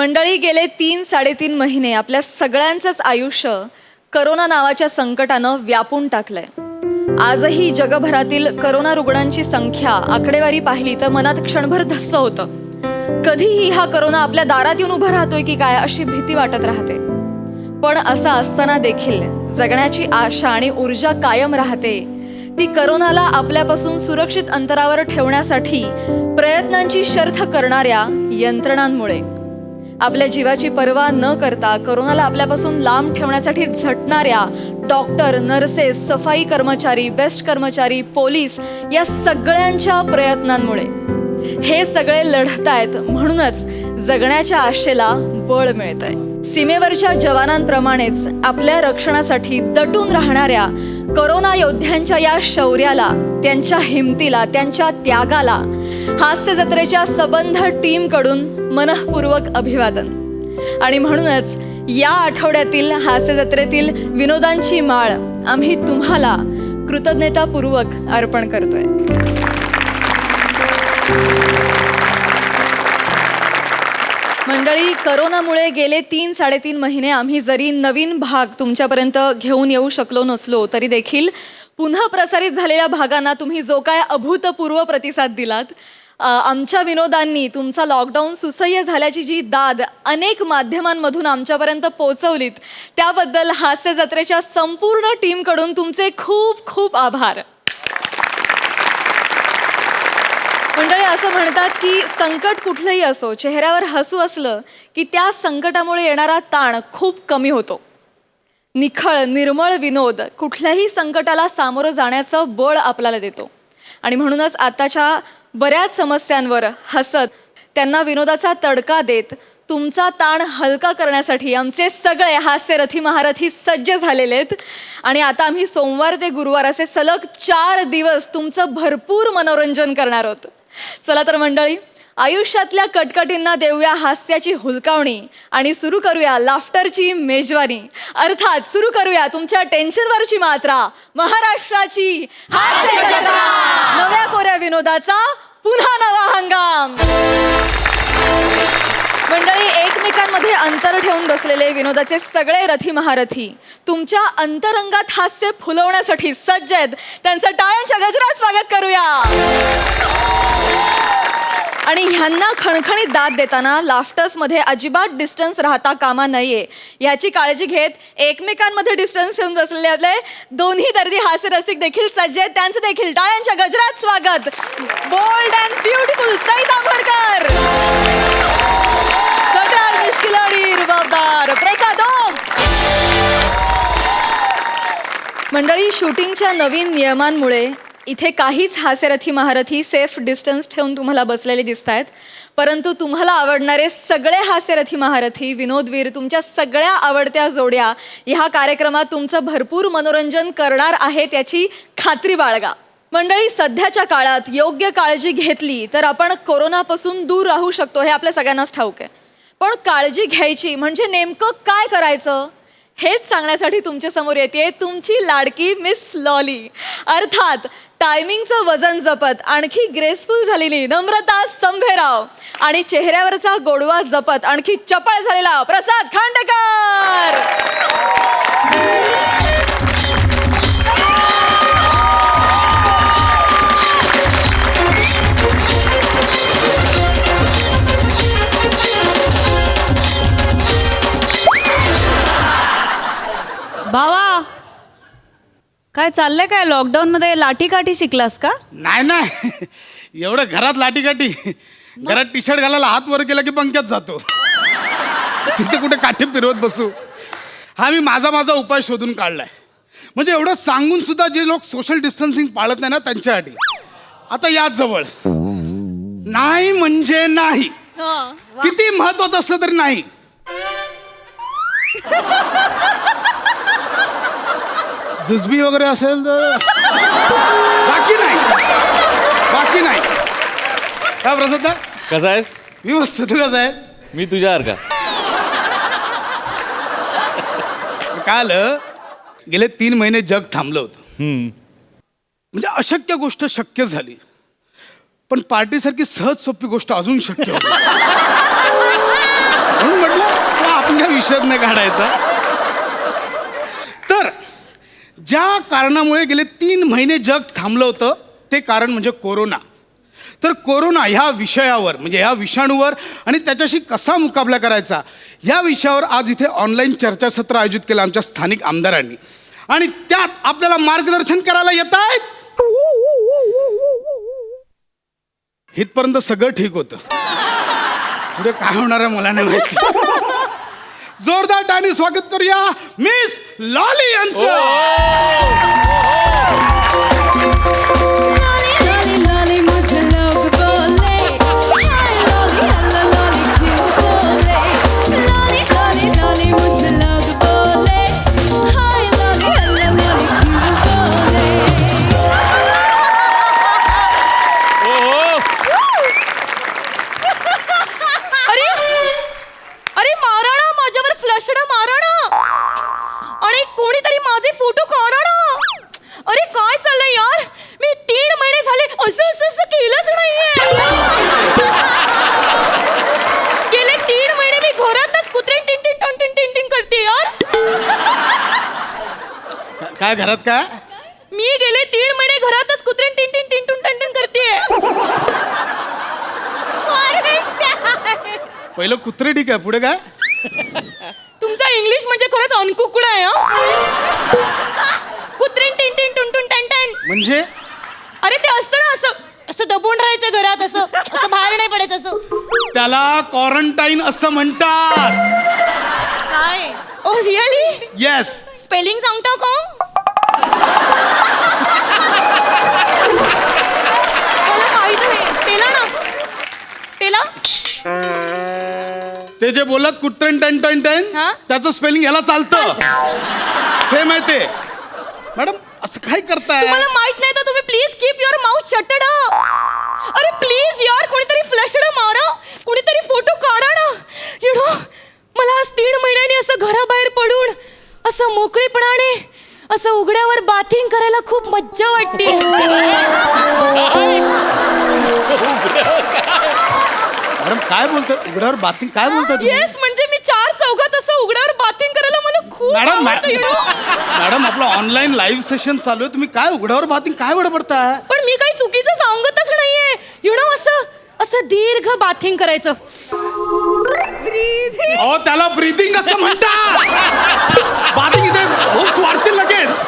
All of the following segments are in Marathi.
मंडळी, गेले 3-3.5 महिने आपल्या सगळ्यांचंच आयुष्य करोना नावाच्या संकटानं व्यापून टाकलंय. आजही जगभरातील करोना रुग्णांची संख्या आकडेवारी पाहिली तर मनात क्षणभर धस्स होतं. कधीही हा करोना आपल्या दारात येऊन उभा राहतोय की काय अशी भीती वाटत राहते. पण असं असताना देखील जगण्याची आशा आणि ऊर्जा कायम राहते. ती करोनाला आपल्यापासून सुरक्षित अंतरावर ठेवण्यासाठी प्रयत्नांची शर्थ करणाऱ्या यंत्रणांमुळे. आपल्या जीवाची पर्वा न करता करोनाला आपल्यापासून लांब ठेवण्यासाठी झटणाऱ्या डॉक्टर, नर्सेस, सफाई कर्मचारी, बेस्ट कर्मचारी, पोलीस या सगळ्यांच्या प्रयत्नांमुळे. हे सगळे लढतायत म्हणूनच जगण्याच्या आशेला बळ मिळतंय. सीमेवरच्या जवानांप्रमाणेच आपल्या रक्षणासाठी दटून राहणाऱ्या करोना योद्ध्यांच्या या शौर्याला, त्यांच्या हिमतीला, त्यांच्या त्यागाला हास्य जत्रेच्या सबंध टीमकडून मनःपूर्वक अभिवादन. आणि म्हणूनच या आठवड्यातील हास्य जत्रेतील विनोदांची माळ आम्ही तुम्हाला कृतज्ञतापूर्वक अर्पण करतोय. मंडळी, करोनामुळे गेले 3-3.5 महिने आम्ही जरी नवीन भाग तुमच्यापर्यंत घेऊन येऊ शकलो नसलो तरी देखील पुन्हा प्रसारित झालेल्या भागांना तुम्ही जो काय अभूतपूर्व प्रतिसाद दिलात, आमच्या विनोदांनी तुमचा लॉकडाऊन सुसह्य झाल्याची जी दाद अनेक माध्यमांमधून आमच्यापर्यंत पोहोचवलीत, त्याबद्दल हास्य जत्रेच्या संपूर्ण टीमकडून तुमचे खूप खूप आभार. मंडळी, असं म्हणतात की संकट कुठलंही असो, चेहऱ्यावर हसू असलं की त्या संकटामुळे येणारा ताण खूप कमी होतो. निखळ निर्मळ विनोद कुठल्याही संकटाला सामोरं जाण्याचं बळ आपल्याला देतो. आणि म्हणूनच आताच्या बऱ्याच समस्यांवर हसत, त्यांना विनोदाचा तडका देत तुमचा ताण हलका करण्यासाठी आमचे सगळे हास्यरथी महारथी सज्ज झालेले आहेत. आणि आता आम्ही सोमवार ते गुरुवार असे सलग 4 दिवस तुमचं भरपूर मनोरंजन करणार आहोत. चला तर मंडळी, आयुष्यातल्या कटकटींना देऊया हास्याची हुलकावणी आणि सुरू करूया लाफ्टरची मेजवानी. अर्थात सुरू करूया तुमच्या टेन्शनवरची मात्रा, महाराष्ट्राची हास्य जत्रा. नव्या कोऱ्या विनोदाचा पुन्हा नवा हंगाम. मंडळी, एकमेकांमध्ये अंतर ठेवून बसलेले विनोदाचे सगळे रथी महारथी तुमच्या अंतरंगात हास्य फुलवण्यासाठी सज्ज आहेत. त्यांचं टाळ्यांच्या गजरात स्वागत करूया. आणि ह्यांना खणखणीत दाद देताना लाफ्टर्समध्ये अजिबात डिस्टन्स राहता कामा नये याची काळजी घेत एकमेकांमध्ये डिस्टन्स ठेवून बसलेले आपले दोन्ही दर्दी हास्यरसिक देखील सज्ज आहेत. त्यांचं देखील टाळ्यांच्या गजरात स्वागत. बोल्ड अँड ब्युटिफुल सई ताभडकर, कटार मिश्किल आणि रुबाबदार प्रसाद ओक. मंडळी, शूटिंगच्या नवीन नियमांमुळे इथे काहीच हास्यरथी महारथी सेफ डिस्टन्स ठेवून तुम्हाला बसलेले दिसत आहेत. परंतु तुम्हाला आवडणारे सगळे हास्यरथी महारथी, विनोदवीर, तुमच्या सगळ्या आवडत्या जोड्या ह्या कार्यक्रमात तुमचं भरपूर मनोरंजन करणार आहेत याची खात्री बाळगा. मंडळी, सध्याच्या काळात योग्य काळजी घेतली तर आपण कोरोनापासून दूर राहू शकतो हे आपल्या सगळ्यांनाच ठाऊक आहे. पण काळजी घ्यायची म्हणजे नेमकं काय करायचं हेच सांगण्यासाठी तुमच्या समोर येते तुमची लाडकी मिस लॉली. अर्थात टायमिंगचं वजन जपत आणखी ग्रेसफुल झालेली नम्रता संभेराव आणि चेहऱ्यावरचा गोडवा जपत आणखी चपळ झालेला प्रसाद खांडेकर. भावा, काय चाललंय? काय लॉकडाऊन मध्ये लाठीकाठी शिकलास का? नाही नाही, एवढं घरात लाठीकाठी. घरात टी शर्ट घालायला हात वर केला की पंख्यात जातो. तिथे कुठे काठी फिरवत बसू. हा मी माझा उपाय शोधून काढलाय. म्हणजे एवढं सांगून सुद्धा जे लोक सोशल डिस्टन्सिंग पाळत नाही ना त्यांच्यासाठी आता याच जवळ नाही म्हणजे नाही. किती महत्वाचं असलं तरी नाही. जुजबी वगैरे असेल तर बाकी नाही. काय प्रसाद, कसा आहेस? मी मस्त. तू कसा आहे? मी तुझ्यासारखा. काय आलं, गेले 3 महिने जग थांबलं होतं. म्हणजे अशक्य गोष्ट शक्य झाली. पण पार्टीसारखी सहज सोपी गोष्ट अजून शक्य होती. म्हणून विषयच नाही काढायचा. तर ज्या कारणामुळे गेले 3 महिने जग थांबलं होतं ते कारण म्हणजे कोरोना. तर कोरोना ह्या विषयावर म्हणजे ह्या विषाणूवर आणि त्याच्याशी कसा मुकाबला करायचा ह्या विषयावर आज इथे ऑनलाईन चर्चासत्र आयोजित केलं आमच्या स्थानिक आमदारांनी. आणि त्यात आपल्याला मार्गदर्शन करायला येत आहेत. इथपर्यंत सगळं ठीक होतं. पुढे काय होणार आहे मला नाही माहिती. जोरदार टाळ्यांनी स्वागत करूया मिस लॉली यांचं. अरे मारा ना माझ्यावर फ्लशड मारा ना आणि कोणीतरी माझे फोटो काढा ना. अरे काय चाललंय यार, मी 3 महिने झाले असं केलंच नाहीये. गेले 3 महिने मी घरातच कुत्रे टिन करते यार. काय घरात काय मी गेले 3 महिने घरातच कुत्रे टिन करते. पहिलं कुत्रे ठीक आहे पुढे काय. तुमचा इंग्लिश म्हणजे खरंच अनकुकडा आहे हा. कुत्रे टिन म्हणजे अरे ते असतं ना असं दबून राहायचं घरात, असं बाहेर नाही पडायचं असं. त्याला क्वारंटाईन असं म्हणतात. काय ओ रिअली? येस. स्पेलिंग सांगता का? मला माहित आहे. पेला ना पेला. ते जे बोलत कुत्रेन टन हा? त्याचं स्पेलिंग याला चालतं. सेम आहे ते. मॅडम असं काय करताय. तुम्हाला माहित नाही तर तुम्ही प्लीज कीप युअर माउथ शटेड. अरे प्लीज यार कोणीतरी फ्लॅशड मारा, कोणीतरी फोटो काढा ना. यु नो मला आज 3 महिन्यांनी असं घराबाहेर पडून असं मोकळेपणाने असं उघड्यावर बाथिंग करायला खूप मज्जा वाटते. मॅडम काय बोलतोय उघड्यावर बाथिंग काय बोलताय तुम्ही? येस म्हणजे मी 4 चौघात असं उघड्यावर बाथिंग करायला मला खूप मॅडम आवडतं, you know? मॅडम आपलं ऑनलाईन लाईव्ह सेशन चालू आहे. तुम्ही काय उघड्यावर बाथिंग काय बडबडताय. पण मी काही चुकीचं सांगतच नाहीये. यु नो असं दीर्घ बाथिंग करायचं. अहो त्याला ब्रीदिंग असं म्हणतात. बाथिंग इथे होप्स वाढतील लगेच.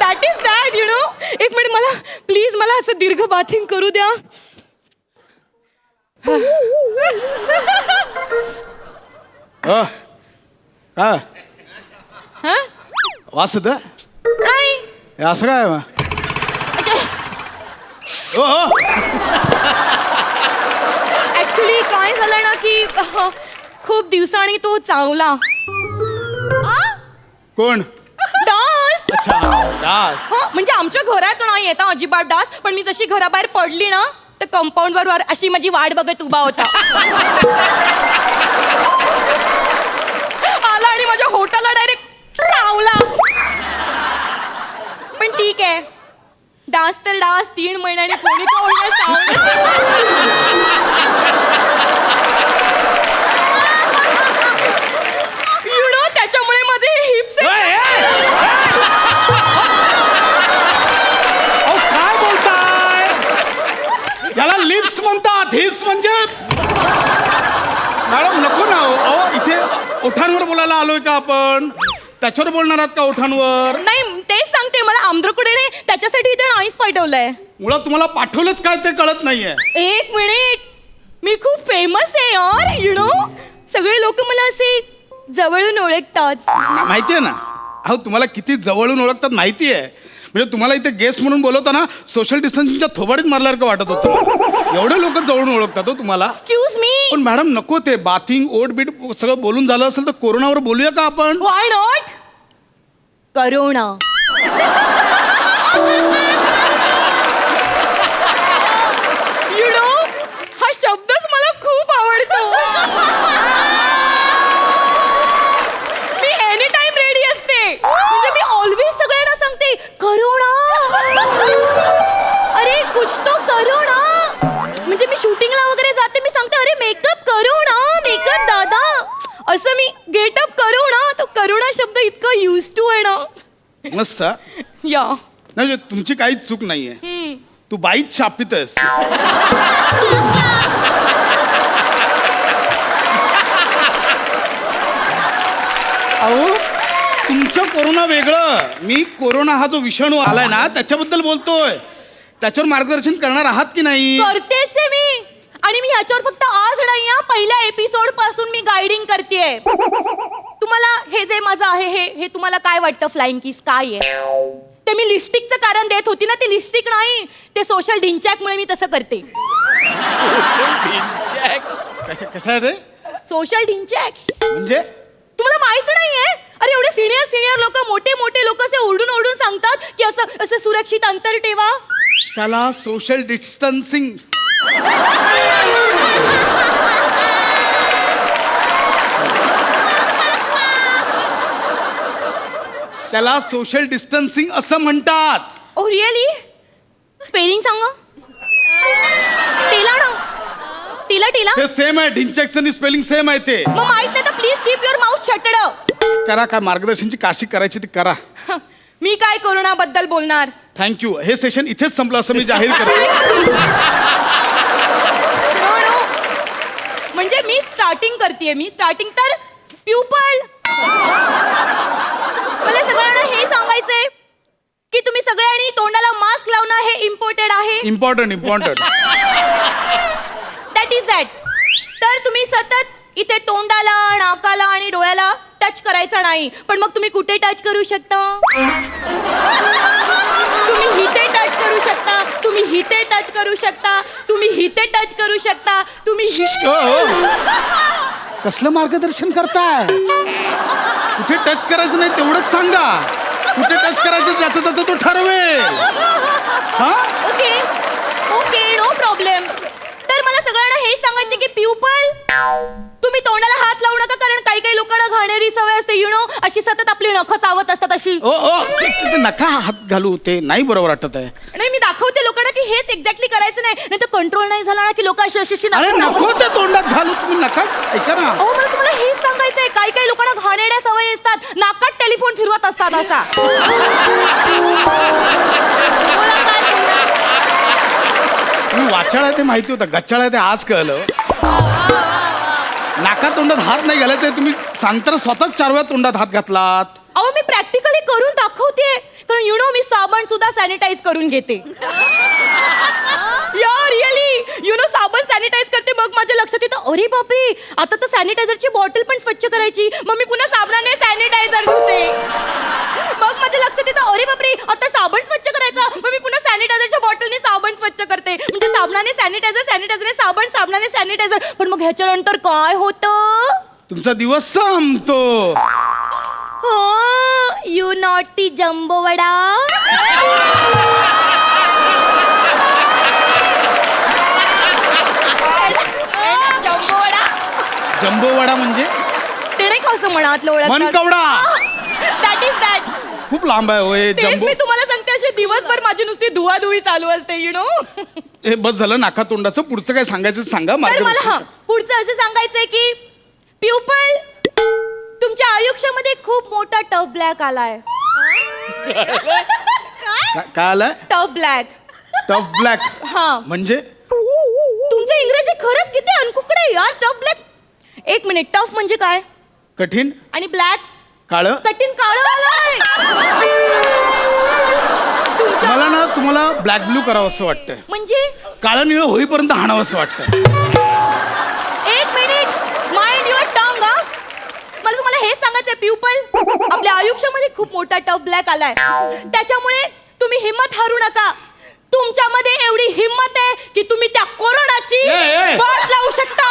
That is that you know. एक मिनिट मला प्लीज मला असं दीर्घ बाथिंग करू द्या. काय हा? वास येतं? नाही हे असं काय मग? हो हो ऍक्च्युली काय झालं ना की खूप दिवसांनी तो चावला. कोण. डास. अच्छा डास. म्हणजे आमच्या घरात नाही येता अजिबात डास, पण मी जशी घराबाहेर पडली ना तर कंपाऊंड वर अशी माझी वाट बघत उभा होता. आला आणि माझ्या होटाला डायरेक्ट चावला. पण ठीक आहे, डास तर डास. 3 महिन्याने कोणी यु नो त्याच्यामुळे माझे हिप्स. काय बोलताय. याला लिप्स म्हणतात. हिप्स म्हणजे मॅडम नको ना. अहो इथे ओठांवर बोलायला आलोय का आपण. त्याच्यावर बोलणार आहात का ओठांवर. नाही तेच सांगते. मला आंध्रकुडेने त्याच्यासाठी इथे नाहीच पाठवलंय. मुळात तुम्हाला पाठवलंच काय ते कळत नाहीये. 1 मिनिट, मी खूप फेमस आहे यार. यु नो सगळे लोक मला असे जवळून ओळखतात. माहितीये ना. अहो तुम्हाला किती जवळून ओळखतात माहिती आहे. म्हणजे तुम्हाला इथे गेस्ट म्हणून बोलवताना सोशल डिस्टन्सिंगच्या थोबाडीत मारल्यासारखं वाटत होतं. एवढे लोक जवळून ओळखतात हो तुम्हाला. Excuse me. पण मॅडम नको ते बाथिंग ओट बीट सगळं बोलून झालं असेल तर कोरोनावर बोलूया का आपण. व्हाय नॉट. करोना. यु नो हा शब्दच मला खूप आवडतो. मी एनी टाइम रेडी असते. म्हणजे मी ऑलवेज सगळ्यांना सांगते करोना. अरे कुछ तो करो ना. म्हणजे मी शूटिंगला वगैरे जाते, मी सांगते अरे मेकअप करो ना, मेकअप दादा. मस्त हा? या नाही म्हणजे तुमची काहीच चूक नाहीये तू बाईच शापित आहेस अहो तुमचं कोरोना वेगळं मी कोरोना हा जो विषाणू आलाय ना त्याच्याबद्दल बोलतोय त्याच्यावर मार्गदर्शन करणार आहात की नाही करतेच आहे मी आणि मी ह्याच्यावर फक्त आज नाही हा पहिल्या एपिसोड पासून मी गायडिंग करतेय तुम्हाला हे जे माझं आहे हे तुम्हाला काय वाटतं फ्लाइंग किस काय आहे ते मी लिपस्टिकचं कारण देत होती ना ती लिपस्टिक नाही ते सोशल डिंचॅकमुळे मी तसं करते कशा रे सोशल डिंचॅक म्हणजे तुम्हाला माहित नाहीये अरे एवढे सिनियर लोक मोठे लोक असे ओरडून सांगतात की असं सुरक्षित अंतर ठेवा त्याला सोशल डिस्टन्सिंग त्याला सोशल डिस्टन्सिंग असं म्हणतात ओ रिअली स्पेलिंग सांगा टिला ना टिला ते सेम आहे ढिंचॅकचं स्पेलिंग सेम आहे ते मग माहित नाही तर प्लीज कीप युअर माउथ शटड करा काय मार्गदर्शनची काशी करायची ती करा मी काय कोरोनाबद्दल बोलणार थँक्यू हे सेशन इथेच संपलं असं मी जाहीर करतो No. म्हणजे मी स्टार्टिंग तर प्युपल मला सगळ्यांना हे सांगायचंय की तुम्ही सगळ्यांनी तोंडाला मास्क लावणं हे इम्पॉर्टंट आहे इम्पॉर्टंट दॅट इज दॅट तर तुम्ही सतत इथे तोंडाला नाकाला आणि डोळ्याला टच करायचा नाही पण मग तुम्ही कुठे टच करू शकता तुम्ही इथे टच करू शकता तुम्ही इथे टच करू शकता तुम्ही इथे टच करू शकता तुम्ही कसलं मार्गदर्शन करताय कुठे टच करायचं नाही तेवढंच सांगा कुठे टच करायचं ज्याचं तो ठरवेल हा ओके नो प्रॉब्लेम तर मला सगळ्यांना हे सांगायचं की प्युपल तुम्ही तोंडाला हात लावू नका कारण काही लोकांना घाणेरी सवय असते यु नो अशी सतत आपली नखं चावत असतात अशी ओ ते नका हात घालू ते नाही बरोबर वाटत आहे नाही मी दाखवते लोकांना की हेच एक्झॅक्टली करायचं नाही तर कंट्रोल नाही झाला ना की लोक अशी अरे नको ते तोंडात घालू तुम्ही नका ऐका ना मला तुम्हाला हेच सांगायचंय काही लोकांना घाणेरड्या सवयी असतात नाकात टेलिफोन फिरवत असतात असा बोला काय बोलणार? मी वाचाळ आहे ते माहिती होतं गच्चाळ आहे ते आज कळलं नाका तोंडात हात नाही घालायचं तुम्ही सांगताना स्वतःच 4 वेळा तोंडात हात घातलात अहो मी प्रॅक्टिकली करून दाखवते कारण यु नो मी साबण सुद्धा सॅनिटाईज करून घेते या रिअली यु नो साबण सॅनिटाईज करते मग माझ्या लक्षात येतं अरे बापरे आता तर सॅनिटायझरची बॉटल पण स्वच्छ करायची मग मी पुन्हा साबणाने सॅनिटायझर धुते मग माझ्या लक्षात येतं अरे बापरे आता साबण स्वच्छ करायचा मग मी पुन्हा सॅनिटायझरच्या बॉटलने साबण स्वच्छ करते म्हणजे साबणाने सॅनिटायझरने साबण साबणाने सॅनिटायझर पण मग ह्याच्यानंतर काय होतं तुमचा दिवस संपतो you naughty jumbo vada jumbo vada म्हणजे ते नाही का असं मनातलं ओळख मनकवडा दॅट इज दॅट खूप लांब आहे होय तेच जम्बो मी तुम्हाला सांगते अशी दिवसभर माझी नुसती धुवाधुवी चालू असते यु नो हे बस झालं नाका तोंडाचं पुढचं काय सांगायचं सांगा तर मला मार्गदर्शन पुढचं असं सांगायचंय की प्युपल तुमच्या आयुष्यामध्ये खूप मोठा टफ ब्लॅक आलाय काय आलाय टफ ब्लॅक टफ ब्लॅक हा म्हणजे तुमचं इंग्रजी खरंच किती अनकुकडे यार टफ ब्लॅक एक मिनिट टफ म्हणजे काय कठीण आणि ब्लॅक काळं कठीण काळं आलंय मला ना तुम्हाला ब्लॅक ब्लू करावं असं वाटतंय म्हणजे काळं निळं होईपर्यंत हाणावं असं वाटतंय एक मिनिट माइंड युअर टंग हा मला तुम्हाला हेच सांगायचंय प्युपल आपल्या आयुष्यामध्ये खूप मोठा टफ ब्लॅक आलाय त्याच्यामुळे तुम्ही हिम्मत हारू नका तुमच्यामध्ये एवढी हिम्मत आहे की तुम्ही त्या कोरोनाची वाट लावू शकता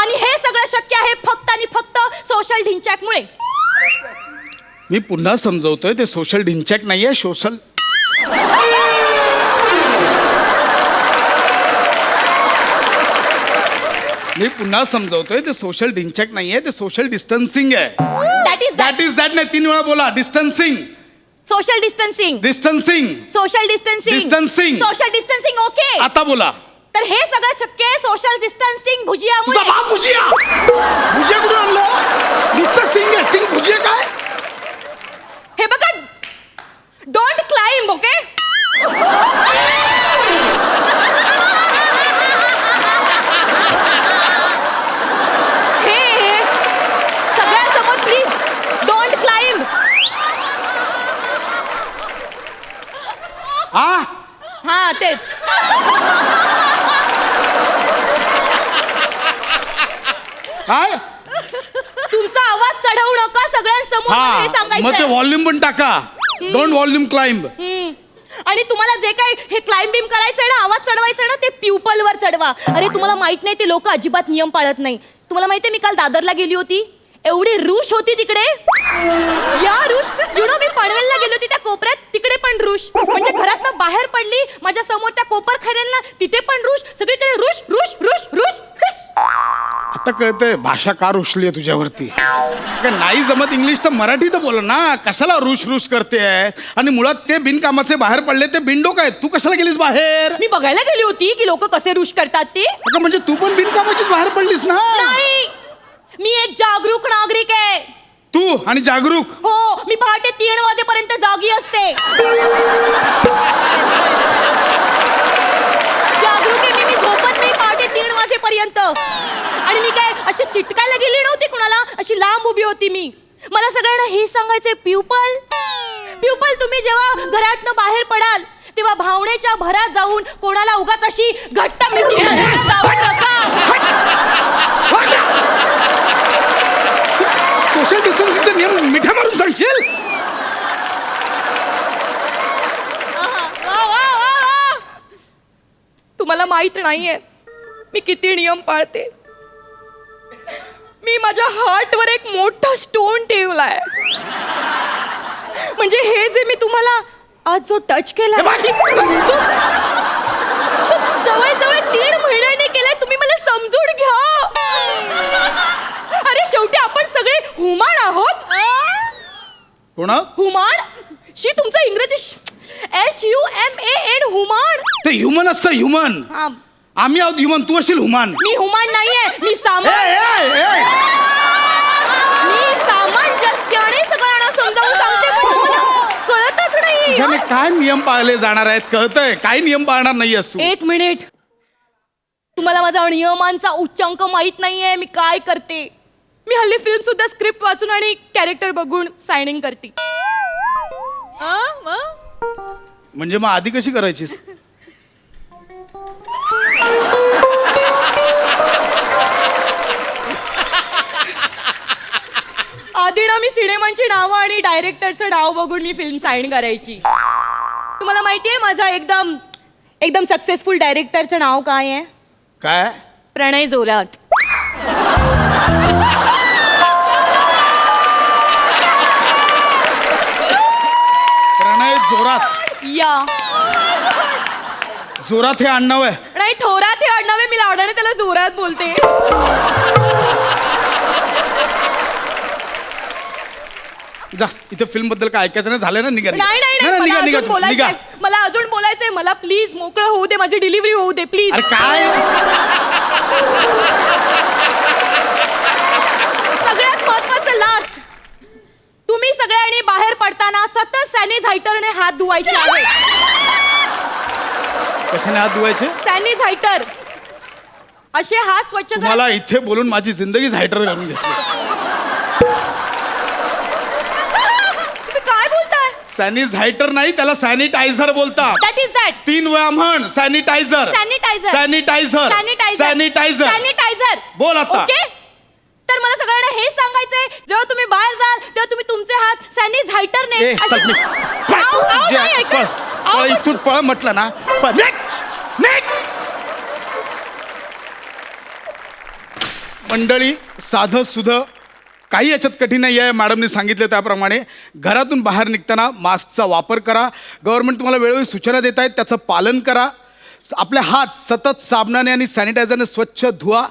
आणि हे सगळं शक्य आहे फक्त आणि फक्त सोशल ढिंचॅकमुळे मी पुन्हा समजवतोय ते सोशल ढिंचॅक नाहीये सोशल मी पुन्हा समजवतोय ते सोशल ढिंचॅक नाहीये ते सोशल डिस्टन्सिंग आहे दॅट इज दॅट नाही 3 वेळा बोला distancing social distancing distancing social distancing Distancing. Social distancing okay आता बोला तर हे सगळं शक्य आहे सोशल डिस्टन्सिंग तुझा भुजियामुळे. बाप भुजिया भुजिया कुठून आणलं? नुसतं सिंग आहे, सिंग भुजिया काय? हे बघा, डोंट क्लाइंब, ओके? हे सगळ्यांसमोर प्लीज डोंट क्लाइंब. हा तेच. काय? तुमचा आवाज चढवू नका सगळ्यांसमोर, मला हे हा मग ते सांगायचं. व्हॉल्यूम पण टाका. Don't volume climb. आणि तुम्हाला जे काही हे क्लाइंबिंग करायचंय ना, आवाज चढवायचा ना, ते प्युपल वर चढवा. अरे तुम्हाला माहित नाही, ते लोक अजिबात नियम पाळत नाही. तुम्हाला माहितीये, मी काल दादरला गेली होती, एवढी रूश होती तिकडे. या रूश, मी पनवेलला गेली होती, त्या कोपऱ्यात तिकडे पण रूश. म्हणजे घरातनं बाहेर पडली, माझ्या समोर त्या कोपर खरेलना, तिथे पण रूश. सगळीकडे rush rush rush rush rush. आता कळतंय भाषा का रुसली आहे तुझ्यावरती. नाही जमत इंग्लिश तर मराठी तर बोल ना. कशाला रुश रुश करते? आणि मुळात ते बिनकामाचे बाहेर पडले ते बिनडोक आहेत. तू कशाला गेलीस बाहेर? मी बघायला गेली होती की लोक कसे रूश करतात ते. अगं म्हणजे तू पण बिनकामाचीच बाहेर पडलीस ना. नाही, मी एक जागरूक नागरिक आहे. तू आणि जागरूक. हो, मी पहाटे 3 वाजेपर्यंत जागी असते. जागरूक आहे मी झोपत नाही पहाटे 3 वाजेपर्यंत. आणि मी काय अशी चिटकायला गेली नव्हती कुणाला, अशी लांब उभी होती मी. मला सगळ्यांना हे सांगायचंय, प्युपल प्युपल तुम्ही जेव्हा घरातनं बाहेर पडाल तेव्हा भावनेच्या भरात जाऊन कोणाला उगाच अशी घट्ट मिठी घालायला जाऊ नका. सोशल डिस्टन्सिंगचे नियम मिठा मारून सांगशील? तुम्हाला माहित नाहीये मी किती नियम पाळते. मी माझ्या हार्टवर एक मोठा स्टोन ठेवलाय. म्हणजे हे जे मी तुम्हाला आज जो टच केला, जवळ 3 महिन्यांनी केलाय. तुम्ही मला समजून घ्या. अरे शेवटी आपण सगळे हुमान आहोत. कोण? हुमान. शी तुमचं इंग्रजी HUMAN हुमान. ते ह्युमन असतं ह्युमन. हा, आम्ही आहोत ह्युमन. तू असेल हुमान. मी हुमान नाहीये, मी सामंजस्याने सगळ्यांना समजावून सांगते, पण तुम्हाला कळतच नाही. त्याने काय नियम पाळले जाणार आहेत कळतंय? काय नियम पाळणार नाही असतो? 1 मिनिट. तुम्हाला माझा नियमांचा उच्चांक माहित नाहीये. मी काय करते, मी हल्ली फिल्म सुद्धा स्क्रिप्ट वाचून आणि कॅरेक्टर बघून सायनिंग करते. म्हणजे मग आधी कशी करायचीस? आधी ना मी सिनेमांची नावं आणि डायरेक्टरचं नाव बघून मी फिल्म साईन करायची. तुम्हाला माहितीये माझा एकदम सक्सेसफुल डायरेक्टरचं नाव काय आहे? काय? प्रणय जोरात. प्रणय जोरात. या जोरात हे आडनाव आहे. नाही, थोरात हे आडनाव आहे. मी लावण्याने त्याला जोरात बोलते. जा, इथे फिल्म बद्दल काय ऐकायचं नाही झालं ना. निघा नाही नाही नाही, मला अजून बोलायचंय. मला अजून बोलायचंय. मला प्लीज मोकळं होऊ दे, माझी डिलिव्हरी होऊ दे प्लीज. अरे काय? सगळ्यात महत्वाचं लास्ट, तुम्ही सगळ्यांनी बाहेर पडताना सतत सॅनिटायझरने हात धुवायचे आहेत. कशाने हात धुवायचे? सॅनिटायझर. असे हात स्वच्छ करा. मला इथे बोलून माझी जिंदगी हायटर घालून घेतली. काय बोलताय? सॅनिटायझर नाही, त्याला सॅनिटायझर बोलतात. That is that. 3 वेळा म्हण. Sanitiser sanitiser sanitiser sanitiser. Sanitiser बोल आता. ओके. तर मला सगळ्यांना हे सांगायचंय, जेव्हा तुम्ही बाहेर जाल तेव्हा तुम्ही तुमचे हात सॅनिटायझरने. ए, चल, निघ. पळ, इथून पळ म्हटलं ना. पळ, निघ, निघ. मंडळी, साधं सुधं काही याच्यात कठीण आहे. मॅडमने सांगितलं त्याप्रमाणे घरातून बाहेर निघताना मास्कचा वापर करा. गव्हर्नमेंट तुम्हाला वेळोवेळी सूचना देत आहेत, त्याचं पालन करा. आपले हात सतत साबणाने आणि सॅनिटायझरने स्वच्छ धुवा.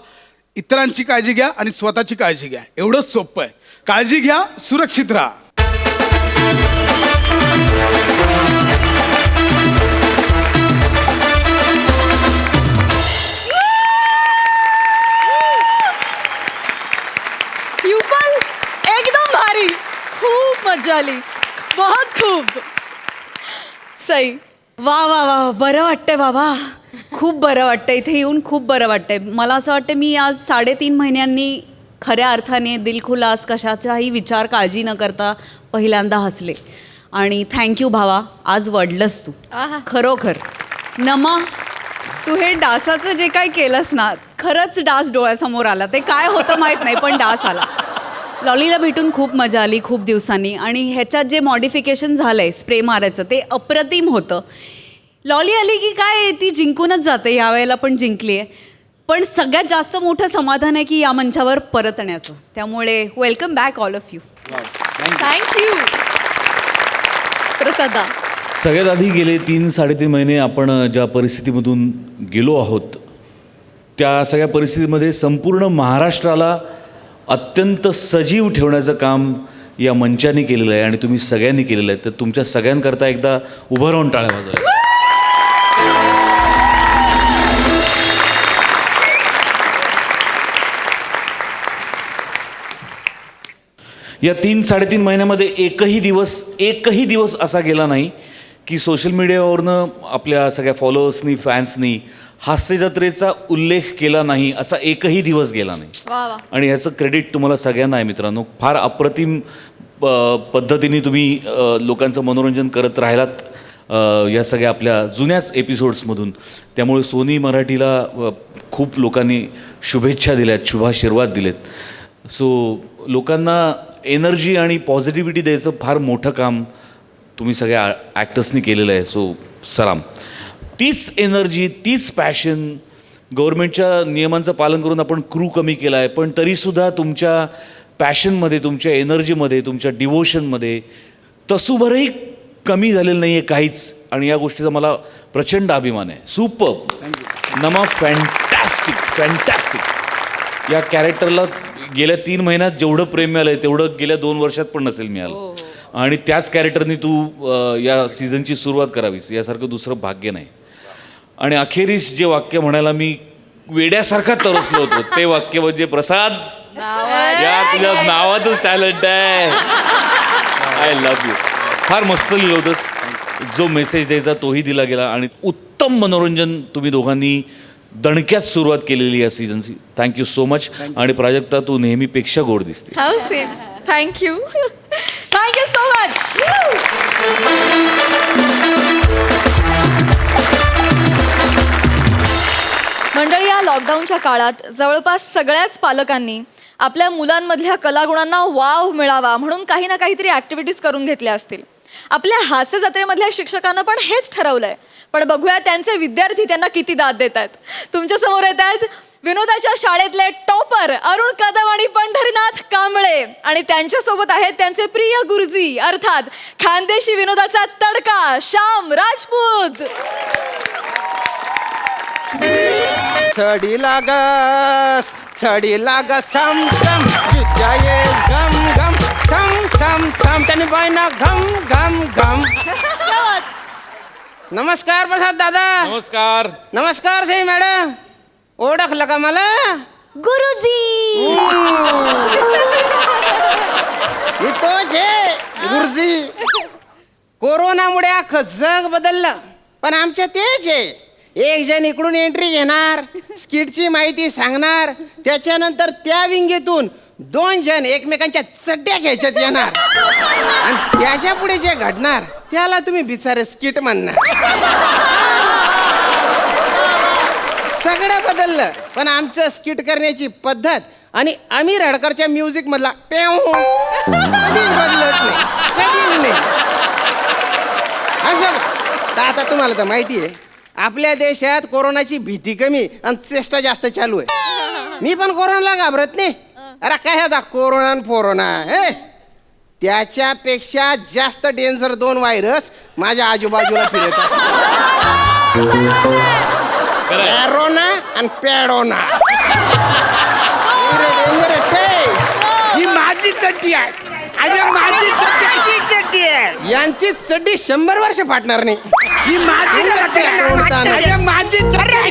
इतरांची काळजी घ्या आणि स्वतःची काळजी घ्या. एवढंच सोपं आहे. काळजी घ्या, सुरक्षित राहा. सई? वा वा वा, बरं वाटतंय बाबा, खूप बरं वाटतंय. इथे येऊन खूप बरं वाटतंय. मला असं वाटतं मी आज 3.5 महिन्यांनी खऱ्या अर्थाने दिलखुलास कशाचाही विचार काळजी न करता पहिल्यांदा हसले. आणि थँक्यू भावा, आज वडलंस तू आहा. खरोखर. नमा, तू हे डासाचं जे काय केलंस ना, खरंच डास डोळ्यासमोर आला. ते काय होतं माहीत नाही, पण डास आला. लॉलीला भेटून खूप मजा आली खूप दिवसांनी. आणि ह्याच्यात जे मॉडिफिकेशन झालं आहे स्प्रे मारायचं ते अप्रतिम होतं. लॉली आली की काय ती जिंकूनच जाते. यावेळेला पण जिंकली आहे. पण सगळ्यात जास्त मोठं समाधान आहे की या मंचावर परत येण्याचं. त्यामुळे welcome back all of you. Thank you. प्रसादा, सगळ्यात आधी गेले 3-3.5 महिने आपण ज्या परिस्थितीमधून गेलो आहोत त्या सगळ्या परिस्थितीमध्ये संपूर्ण महाराष्ट्राला अत्यंत सजीव ठेवण्याचं काम या मंचाने केलेलं आहे आणि तुम्ही सगळ्यांनी केलेलं आहे. तर तुमच्या सगळ्यांकरता एकदा उभं राहून टाळ्या वाजवा. या 3-3.5 महिन्यामध्ये एकही दिवस असा गेला नाही की सोशल मीडियावरनं आपल्या सगळ्या फॉलोअर्सनी फॅन्सनी हास्य जत्रेचा उल्लेख केला नाही असा एकही दिवस गेला नाही. वा वा. आणि ह्याचं क्रेडिट तुम्हाला सगळ्यांना आहे मित्रांनो. फार अप्रतिम पद्धतीने तुम्ही लोकांचं मनोरंजन करत राहिलात या सगळ्या आपल्या जुन्याच एपिसोड्समधून. त्यामुळे सोनी मराठीला खूप लोकांनी शुभेच्छा दिल्यात, शुभाशीर्वाद दिलेत. सो लोकांना एनर्जी आणि पॉझिटिव्हिटी द्यायचं फार मोठं काम तुम्ही सगळ्या ॲक्टर्सनी केलेलं आहे. सो सलाम. तीच एनर्जी, तीच पॅशन, गव्हर्नमेंटच्या नियमांचं पालन करून आपण क्रू कमी केला आहे, पण तरीसुद्धा तुमच्या पॅशनमध्ये, तुमच्या एनर्जीमध्ये, तुमच्या डिवोशनमध्ये तसूभरही कमी झालेलं नाही आहे काहीच. आणि या गोष्टीचा मला प्रचंड अभिमान आहे. सुपर नमा, फॅन्टॅस्टिक. या कॅरेक्टरला गेल्या 3 महिन्यात जेवढं प्रेम मिळालं आहे तेवढं गेल्या 2 वर्षात पण नसेल मिळालं. आणि त्याच कॅरेक्टरनी तू या सीझनची सुरुवात करावीस यासारखं दुसरं भाग्य नाही. आणि अखेरीस जे वाक्य म्हणायला मी वेड्यासारखा तरसलो होतो ते वाक्य म्हणजे प्रसाद, या तुझ्या नावातच टॅलेंट आहे. I love you. फार मस्त लिहिलं होतंस. जो मेसेज द्यायचा तोही दिला गेला आणि उत्तम मनोरंजन तुम्ही दोघांनी दणक्यात सुरुवात केलेली या सीझनची. Thank you so much. आणि प्राजक्ता, तू नेहमीपेक्षा गोड दिसते. How same. Thank you. Thank you so much. मंडळी, या लॉकडाऊनच्या काळात जवळपास सगळ्याच पालकांनी आपल्या मुलांमधल्या कलागुणांना वाव मिळावा म्हणून काही ना काहीतरी ॲक्टिव्हिटीज करून घेतल्या असतील. आपल्या हास्य जत्रेमधल्या शिक्षकांना पण हेच ठरवलंय. पण बघूया त्यांचे विद्यार्थी त्यांना किती दाद देत आहेत. तुमच्या समोर येत आहेत विनोदाच्या शाळेतले टॉपर अरुण कदम आणि पंढरीनाथ कांबळे. आणि त्यांच्यासोबत आहेत त्यांचे प्रिय गुरुजी अर्थात खानदेशी विनोदाचा तडका श्याम राजपूत. छडी लागस थम थम विद्याये घम घम थम थम थम तनी बायना घम घम घम. नमस्कार प्रसाद दादा. नमस्कार. नमस्कार सई मॅडम. ओळखलं का मला? गुरुजी. मी तोच आहे गुरुजी. कोरोनामुळे अख्खं जग बदललं पण आमच्या तेच आहे. एक जण इकडून एंट्री घेणार, स्किटची माहिती सांगणार, त्याच्यानंतर त्या विंगेतून 2 जण एकमेकांच्या चड्ड्या घ्यायच्यात येणार आणि त्याच्या पुढे जे घडणार त्याला तुम्ही बिचारे स्किट म्हणणार. सगळं बदललं पण आमचं स्किट करण्याची पद्धत आणि आमिर हडकरच्या म्युझिक मधला पेव कधीच बदलत नाही, कधीच नाही. असं आता तुम्हाला तर माहिती आहे आपल्या देशात कोरोनाची भीती कमी आणि चेष्टा जास्त चालू आहे. मी पण कोरोनाला घाबरत नाही. अरे काय आता कोरोना हे त्याच्यापेक्षा जास्त डेंजर 2 व्हायरस माझ्या आजूबाजूला फिरतात. कॅरोना आणि पॅडोना. डेंजर ही माझी चड्डी आहे. अरे माझी चड्डी आहे. यांची चड्डी 100 वर्ष फाटणार नाही. ही माझी चड्डी आहे. अरे माझी चड्डी आहे.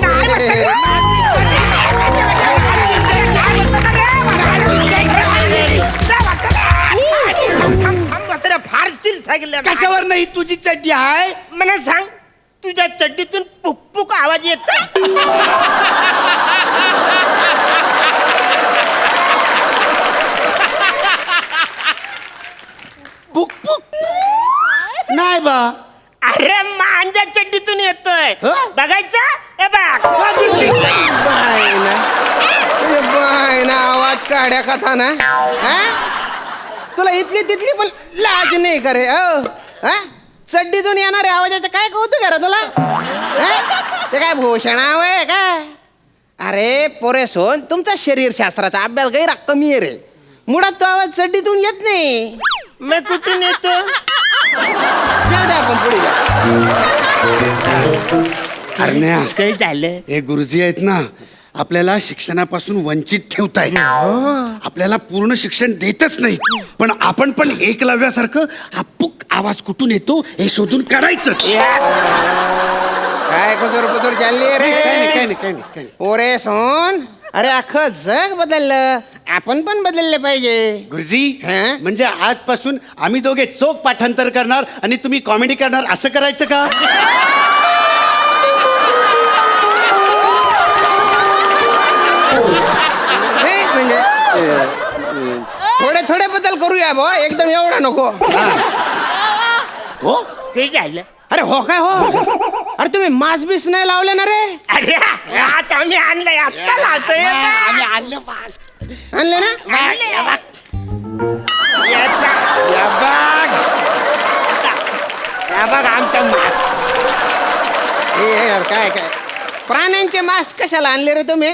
फारशील लागलं कशावर नाही तुझी चड्डी आहे मला सांग तुझ्या चड्डीतून पुक आवाज येत पुक पुक नाही बा अरे माझ्या चड्डीतून येतोय हं? बघायचं हे बघ बाय ना आवाज काढ्या कथा ना हा? तुला इथली तिथली पण लाज नाही करे चड्डीतून येणाऱ्या आवाजाचं काय कौतुक आहे रे तुला हा? ते काय भूषणाव आहे काय अरे पोरे सोन तुमचा शरीरशास्त्राचा अभ्यास काही कमी आहे रे मुळात तो आवाज चड्डीतून येत नाही मग कुठून येतो जाऊ दे आपण पुढे जाऊ. अरण्या काही झालं हे गुरुजी आहेत ना आपल्याला शिक्षणापासून वंचित ठेवतायत आपल्याला पूर्ण शिक्षण देतच नाही पण आपण पण एकलव्यासारखं हा पुक आवाज कुठून येतो हे शोधून काढायचं काय कुजूर चालली रे काय नाही पोरे सोन अरे अख्खं जग बदललं आपण पण बदलले पाहिजे गुरुजी हं? म्हणजे आजपासून आम्ही दोघे चोख पाठांतर करणार आणि तुम्ही कॉमेडी करणार असं करायचं का नाही म्हणजे थोडे थोडे बदल करूया भाऊ एकदम एवढा नको हो काही झालं अरे हो काय हो अरे तुम्ही मास्क बीस नाही लावले ना रे अरे आज आम्ही आणलंय आत्ता लावतोय आम्ही आणलं मास्क आणले ना बघ आमचा मास्क हे यार, काय काय प्राण्यांचे मास्क कशाला आणले रे तुम्ही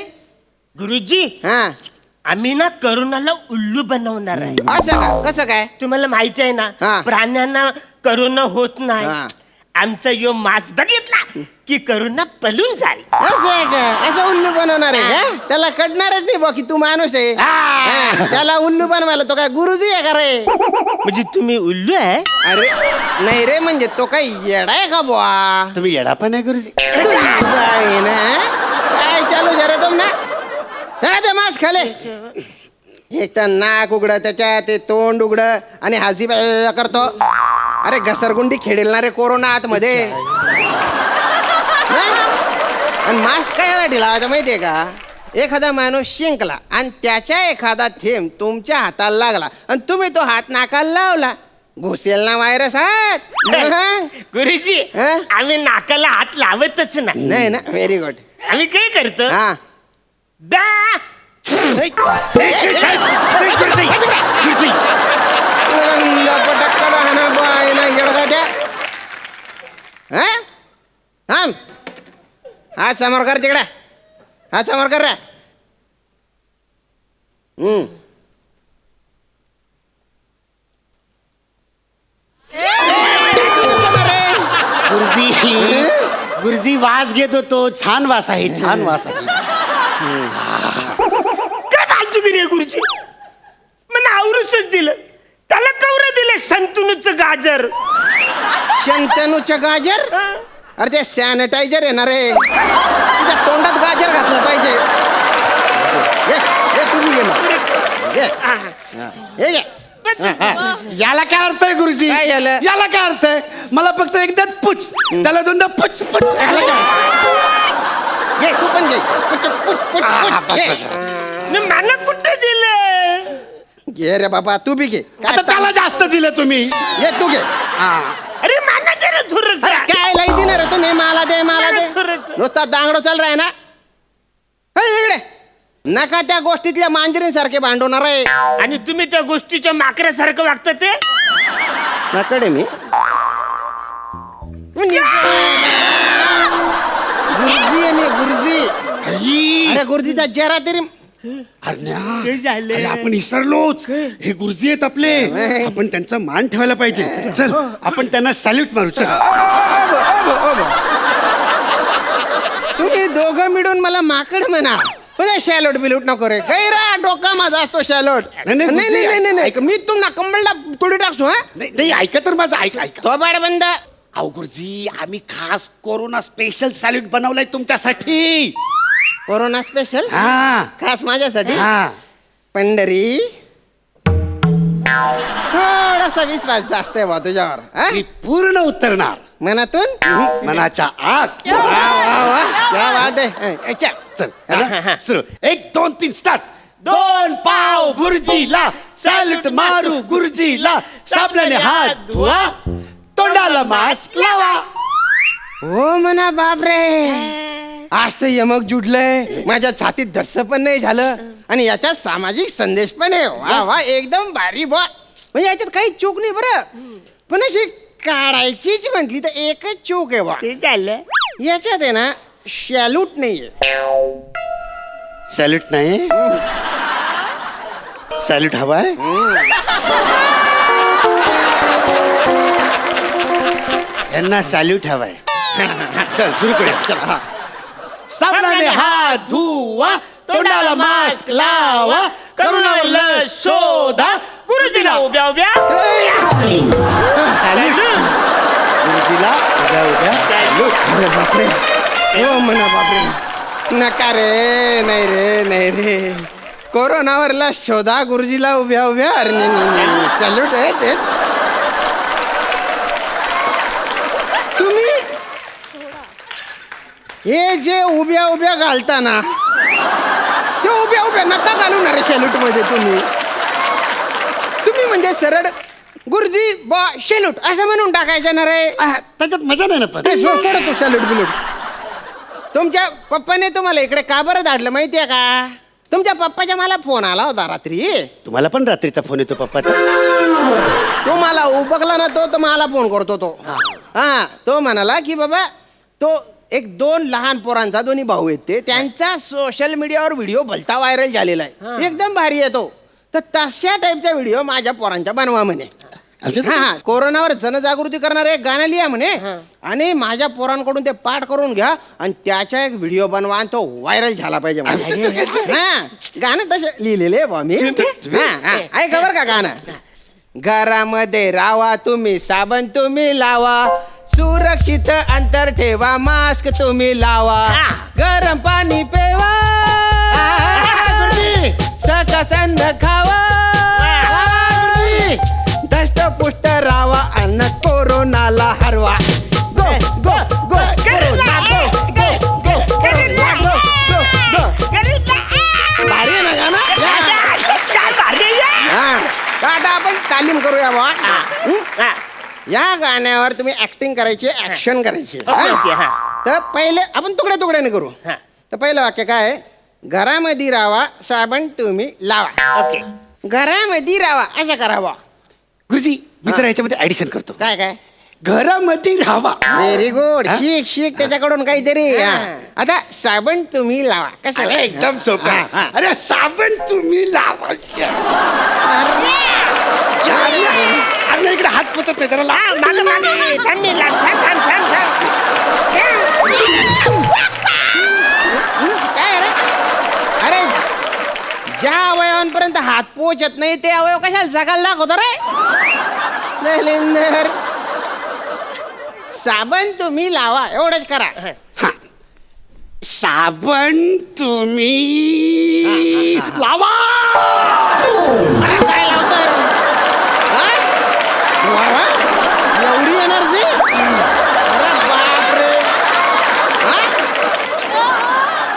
गुरुजी हा आम्ही ना करोनाला उल्लू बनवणार आहे असं का कसं काय तुम्हाला माहिती आहे हा. ना प्राण्यांना करोना होत नाही हा. आमचा यो मास्क बघितला की करोना पळून जाईल असं आहे का असं उल्लू बनवणार आहे का त्याला कळणारच नाही बा की तू माणूस आहे हा, त्याला उल्लू बनवायला तो काय गुरुजी आहे का रे म्हणजे तुम्ही उल्लू आहे अरे नाही रे म्हणजे तो काय येडा आहे का बुवा तुम्ही येडा पण आहे गुरुजी बाई ना काय चालू जरा तुम ना चला ते मास्क खाले एक तर नाक उघड त्याच्या ते तोंड उघड आणि हासी करतो अरे घसरगुंडी खेळेल ना रे कोरोना आतमध्ये आणि मास्क काय लावायचं माहितीये का एखादा माणूस शिंकला आणि त्याच्या एखादा थेंब तुमच्या हाताला लागला आणि तुम्ही तो हात नाकाला लावला घुसेल ना व्हायरस हात गुरुजी हा? आम्ही नाकाला हात लावतच नाही नाही ना व्हेरी गुड आम्ही काय करतो हा बा हा समोर कर तिकडे हा समोर कर रे गुरुजी वास घेत होतो छान वास आहे छान वास आहे काय फालतूगिरी आहे गुरुजी मला आवरूसच दिलं त्याला कवरं दिले संतुनूचं गाजर शंतनूच्या गाजर अरे ते सॅनिटायझर आहे ना रे तुझ्या तोंडात गाजर घातलं पाहिजे ये तुम्ही घे मग ये घे याला काय अर्थ आहे गुरुजी काय झालं? याला काय अर्थ आहे मला फक्त एकदा पुच त्याला दोनदा पुच पुच याला काय? घे तू पण घे पुच पुच पुच पुच घे. मला कुठे दिलं घे रे बाबा तू बी घे आता त्याला जास्त दिलं तुम्ही ये तू घे अरे मला दे रे थोडंस. अरे काय लई देणार रे तुम्ही मला दे थोडंच. नुसता दांगडो चाल राय ना इकडे नका त्या गोष्टीतल्या मांजरींसारखे भांडवणार आहे आणि तुम्ही त्या गोष्टीच्या माकऱ्यासारखं वागता ते नकडे मी गुरुजी आहे मी गुरुजी अरे गुरुजीचा चेहरा तरी अरण्या, काय झालं? अरे आपण विसरलोच हे गुरुजी आहेत आपले आपण त्यांचा मान ठेवायला पाहिजे चल आपण त्यांना सॅल्यूट मारू चल तुम्ही दोघं मिळून मला माकड म्हणा म्हणजे शॅलोट बिलूट नको रे गैरा डोका माझा असतो शॅलोट नाही, नाही गुरुजी, नाही नाही नाही मी तुम्हाला कंबलला तुडी टाकतो हा नाही नाही, ऐका तर माझं ऐका ऐका तो बाड बंद अहो गुरुजी आम्ही खास कोरोना स्पेशल सॅल्यूट बनवलाय तुमच्यासाठी कोरोना स्पेशल हा खास माझ्यासाठी हा पंढरी थोडासा विश्वास जास्त आहे बा तुझ्यावर हा? मी पूर्ण उतरणार मनातून मनाच्या आत वा वा वा क्या बात आहे अच्छा. चल हा? सुरू 1 2 3 स्टार्ट 2 पाव गुरुजीला सॅल्यूट मारू गुरुजीला साबणाने हात धुवा तोंडाला मास्क लावा. हो म्हणा बापरे आज तर यमक जुडलंय माझ्या छातीत धस्स पण नाही झालं आणि याच्यात सामाजिक संदेश पण आहे वा वा एकदम भारी बा म्हणजे याच्यात काही चूक नाही बरं पण अशी काढायचीच म्हटली तर एकच चूक आहे बा ते झालं याच्यात आहे ना शॅल्यूट नाहीये सॅल्यूट नाही सॅल्यूट हवाय यांना सॅल्यूट हवाय चल सुरू करूया चल हा साबणाने हात धुवा तोंडाला मास्क लावा करोनावर लस शोधा गुरुजीला उभ्या उभ्या सॅल्यूट गुरुजीला उद्या उद्या सॅल्यूट. अरे बापरे हो म्हणा बापरे नका रे नाही रे कोरोनावर लस शोधा गुरुजीला उभ्या उभ्या अरे सॅल्यूट आहे ते तुम्ही हे जे उभ्या उभ्या घालता ना ते उभ्या उभ्या नका घालू ना रे सॅल्यूट मध्ये तुम्ही म्हणजे सरळ गुरुजी बा सॅल्यूट असं म्हणून टाकायचं ना रे त्याच्यात मजा नाही ना पण ते सोड तू सॅल्यूट बिल्यूट तुमच्या पप्पाने तुम्हाला इकडे का बरं धाडलं माहितीये का तुमच्या पप्पाचा मला फोन आला होता रात्री तुम्हाला पण रात्रीचा फोन येतो पप्पाचा तो मला उबगला ना तो मला फोन करतो तो हा तो म्हणाला की बाबा तो एक 2 लहान पोरांचा दोन्ही भाऊ आहेत ते त्यांचा सोशल मीडियावर व्हिडिओ भलता व्हायरल झालेला आहे एकदम भारी आहे तो तर तशा टाईपचा व्हिडिओ माझ्या पोरांच्या बनवा म्हणे हा कोरोनावर जनजागृती करणारे एक गाणं लिहा म्हणे आणि माझ्या पोरांकडून ते पाठ करून घ्या आणि त्याचा एक व्हिडिओ बनवा आणि तो व्हायरल झाला पाहिजे हा गाणं तसे लिहिलेले बा मी ऐका बरं का गाणं घरामध्ये राहा तुम्ही साबण तुम्ही लावा सुरक्षित अंतर ठेवा मास्क तुम्ही लावा गरम पाणी पेवा सकसंद खावा दष्टपुष्ट राहावा अन्न कोरोनाला हरवा गो गो गो कोरोना गो गो गो कोरोना गो गो गो भारी आहे ना गाणं हा तर आता आपण तालीम करूया बा या गाण्यावर तुम्ही ऍक्टिंग करायची ऍक्शन करायची हा? तर पहिले आपण तुकड्या तुकड्याने करू तर पहिलं वाक्य काय आहे? घरामध्ये राहावा साबण तुम्ही लावा ओके घरामध्ये राहावा असं करावा गुरुजी मी तर याच्यामध्ये ऍडिशन करतो काय काय घरामध्ये राहावा व्हेरी गुड शिक शिक त्याच्याकडून काहीतरी हा. आता साबण तुम्ही लावा कसं अरे एकदम सोपं अरे साबण तुम्ही लावा अरे इकडे हात पोचत नाही त्याला लाव. मागे मागे थांब मी लाग थांब थांब थांब काय रे अरे ज्या अवयवांपर्यंत हात पोचत नाही ते अवयव कशाला जगायला दाखवतो रे दलिंदर साबण तुम्ही लावा एवढंच करा हा. साबण तुम्ही लावा अरे काय लावतोय रे? हा? वा वा. एवढी एनर्जी अरे बापरे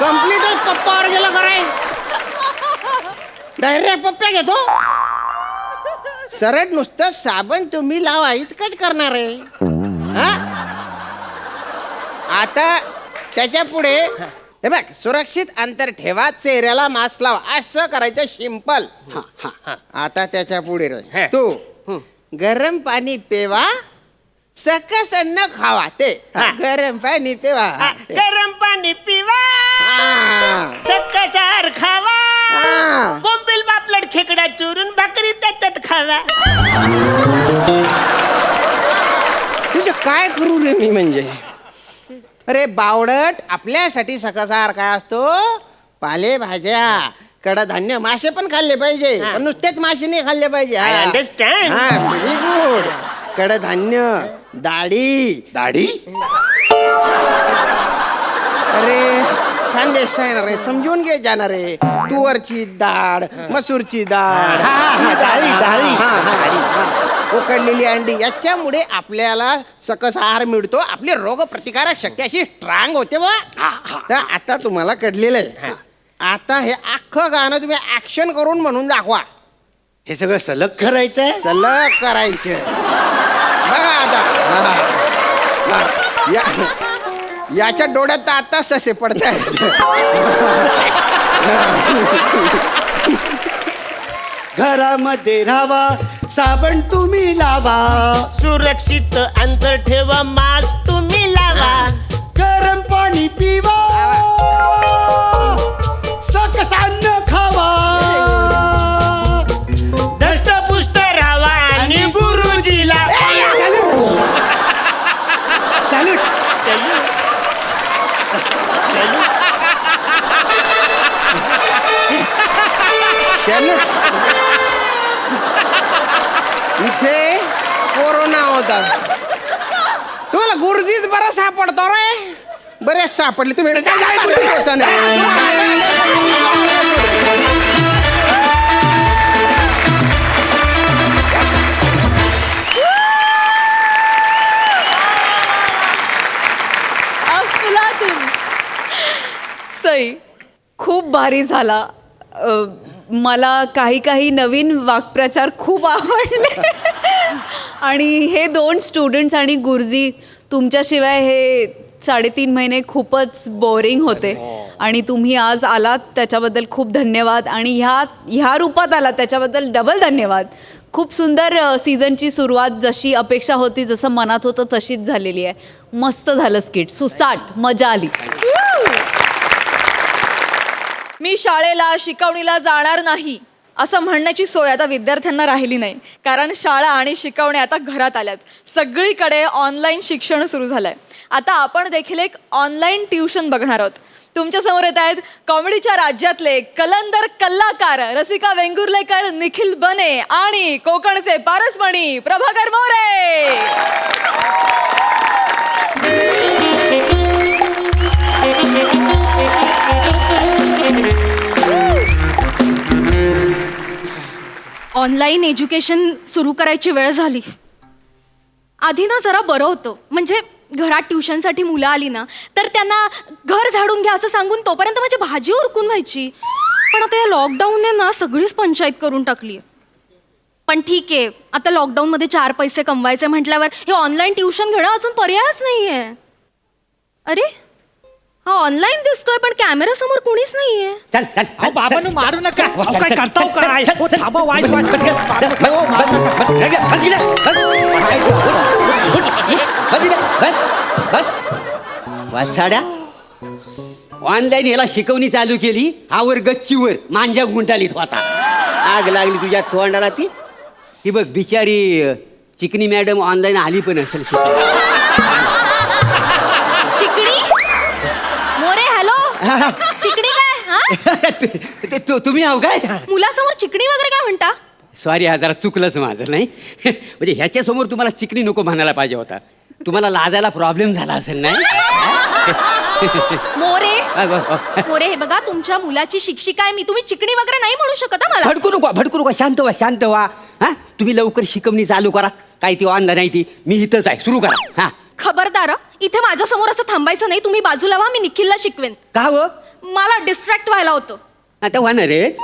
कम्प्लीटच पप्पावर गेलं कराय डायरेक्ट पप्प्या घेतो सरळ नुसतं साबण तुम्ही लावा इतकंच करणार आहे हा? आता त्याच्या पुढे हे बघ सुरक्षित अंतर ठेवा चेहऱ्याला मास्क लावा असं करायचं सिंपल आता त्याच्या पुढे रे तू गरम पाणी पेवा सकस अन्न खावा ते गरम पाणी पेवा गरम पाणी पिवा सक्काचार खावा बोंबील पापलेट खेकडा चुरून भाकरी त्याच्यात खावा तुझं काय करू रे मी म्हणजे अरे बावडट आपल्यासाठी सकसार काय असतो पालेभाज्या कडधान्य मासे पण खाल्ले पाहिजे पण नुसतेच मासे नाही खाल्ले पाहिजे I understand. व्हेरी गुड कडधान्य दाढी दाढी अरे खा खानदेश आहे ना रे, समजून घे जाणार रे. तुवरची डाळ, मसूरची डाळ, डाळी, डाळी. उकडलेली अंडी, याच्यामुळे आपल्याला सकस आहार मिळतो. आपली रोग प्रतिकारक शक्ती अशी स्ट्रॉंग होते बा. तर आता तुम्हाला कळलेलं आहे. आता हे अख्खं गाणं तुम्ही ऍक्शन करून म्हणून दाखवा. हे सगळं सलग करायचंय. सलग करायचं बघा आता. याच्या डोळ्यात तर आताच तसे पडतायत. घरामध्ये राहावा, साबण तुम्ही लावा, सुरक्षित अंतर ठेवा, मास्क तुम्ही लावा. गरम पाणी पिवा, सकस अन्न खावा, दष्टपुष्ट राहावा आणि गुरुजीला सॅल्यूट. इथे कोरोना होता, तुम्हाला गुरुजीच बरा सापडतो रे. बरेच सापडले तुम्ही. अफलातून. सई खूप भारी झाला. मला काही नवीन वाक्प्रचार खूप आवडले. आणि हे 2 स्टुडंट्स आणि गुरुजी तुमच्याशिवाय हे 3.5 महिने खूपच बोरिंग होते. आणि तुम्ही आज आलात त्याच्याबद्दल खूप धन्यवाद. आणि ह्या रूपात आलात त्याच्याबद्दल डबल धन्यवाद. खूप सुंदर सीझनची सुरुवात जशी अपेक्षा होती, जसं मनात होतं तशीच झालेली आहे. मस्त झालं स्किट, सुसाट, मजा आली. मी शाळेला शिकवणीला जाणार नाही असं म्हणण्याची सोय आता विद्यार्थ्यांना राहिली नाही. कारण शाळा आणि शिकवण्या आता घरात आल्यात. सगळीकडे ऑनलाईन शिक्षण सुरू झालंय. आता आपण देखील एक ऑनलाईन ट्युशन बघणार आहोत. तुमच्या समोर येत आहेत कॉमेडीच्या राज्यातले कलंदर कलाकार रसिका वेंगुर्लेकर, निखिल बने आणि कोकणचे पारसमणी प्रभाकर मोरे. ऑनलाईन एज्युकेशन सुरू करायची वेळ झाली. आधी ना जरा बरं होतं, म्हणजे घरात ट्युशनसाठी मुलं आली ना तर त्यांना घर झाडून घ्या असं सांगून तोपर्यंत माझी भाजी उरकून व्हायची. पण आता या लॉकडाऊनने ना सगळीच पंचायत करून टाकली. पण ठीक आहे, आता लॉकडाऊनमध्ये 4 पैसे कमवायचे म्हटल्यावर हे ऑनलाईन ट्युशन घेणं अजून पर्यायच नाहीये. अरे हा ऑनलाईन दिसतोय पण कॅमेरा समोर कोणीच नाहीये. चल चल. बाबांनो मारू नका. काय करताव काय? थांबा, वाईट वासाड्या ऑनलाईन याला शिकवणी चालू केली, आवर गच्चीवर मांजा गुंडालीत होता. आग लागली तुझ्या तोंडाला. ती बघ बिचारी चिकनी मॅडम ऑनलाईन आली पण असेल चिकणी मोरे. हॅलो चिकणी काय? तुम्ही आहो काय? मुलासमोर चिकणी वगैरे काय म्हणता? सॉरी, हा जरा चुकलंच माझं. नाही म्हणजे ह्याच्यासमोर तुम्हाला चिकनी नको म्हणायला पाहिजे होता. तुम्हाला लाजायला प्रॉब्लेम झाला असेल नाही. मोरे मोरे हे बघा, तुमच्या मुलाची शिक्षिका आहे मी. तुम्ही चिकणी वगैरे नाही म्हणू शकत मला. भडकू नका. शांत व्हा. हा तुम्ही लवकर शिकवणी चालू करा. काय ती ऑनलाईन नाही, ती मी इथंच आहे, सुरू करा. हा खबरदार, इथे माझ्या समोर असं थांबायचं नाही. तुम्ही बाजूला व्हा, मी निखिलला शिकवेन. का हो? मला डिस्ट्रॅक्ट व्हायला होतं. आता होणार रे.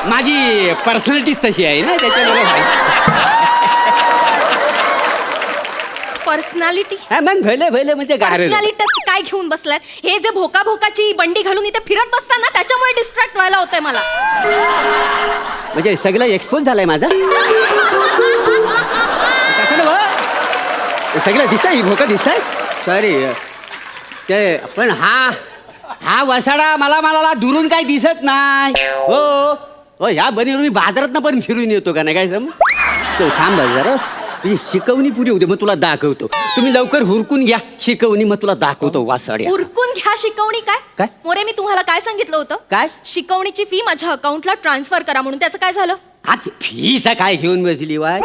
माझी पर्सनॅलिटीच तशी आहे ना, त्याच्यामुळे पर्सनॅलिटी मग भले म्हणजे पर्सनॅलिटी काय घेऊन बसलाय? हे जे भोकाची बंडी घालून इथे फिरत बसता ना, त्याच्यामुळे डिस्ट्रॅक्ट व्हायला होतंय मला. म्हणजे सगळं एक्सपोज झालंय माझा. सगळं दिसतंय, भोका दिसतंय. सॉरी ते पण हा वसाडा मला दुरून काही दिसत नाही. हो ह्या बनीवर मी बाजारात पण फिरून येतो का नाही काय समज. थांब जरा, तुझी शिकवणी पुरी होते, मग तुला दाखवतो. तुम्ही लवकर हुरकून घ्या शिकवणी, मग तुला दाखवतो वासाड्या. उरकून घ्या शिकवणी काय? काय? मोरे मी तुम्हाला काय सांगितलं होतं? काय? शिकवणीची फी माझ्या अकाउंटला ट्रान्सफर करा म्हणून. त्याचं काय झालं? हा फीचा काय घेऊन बसली वाय?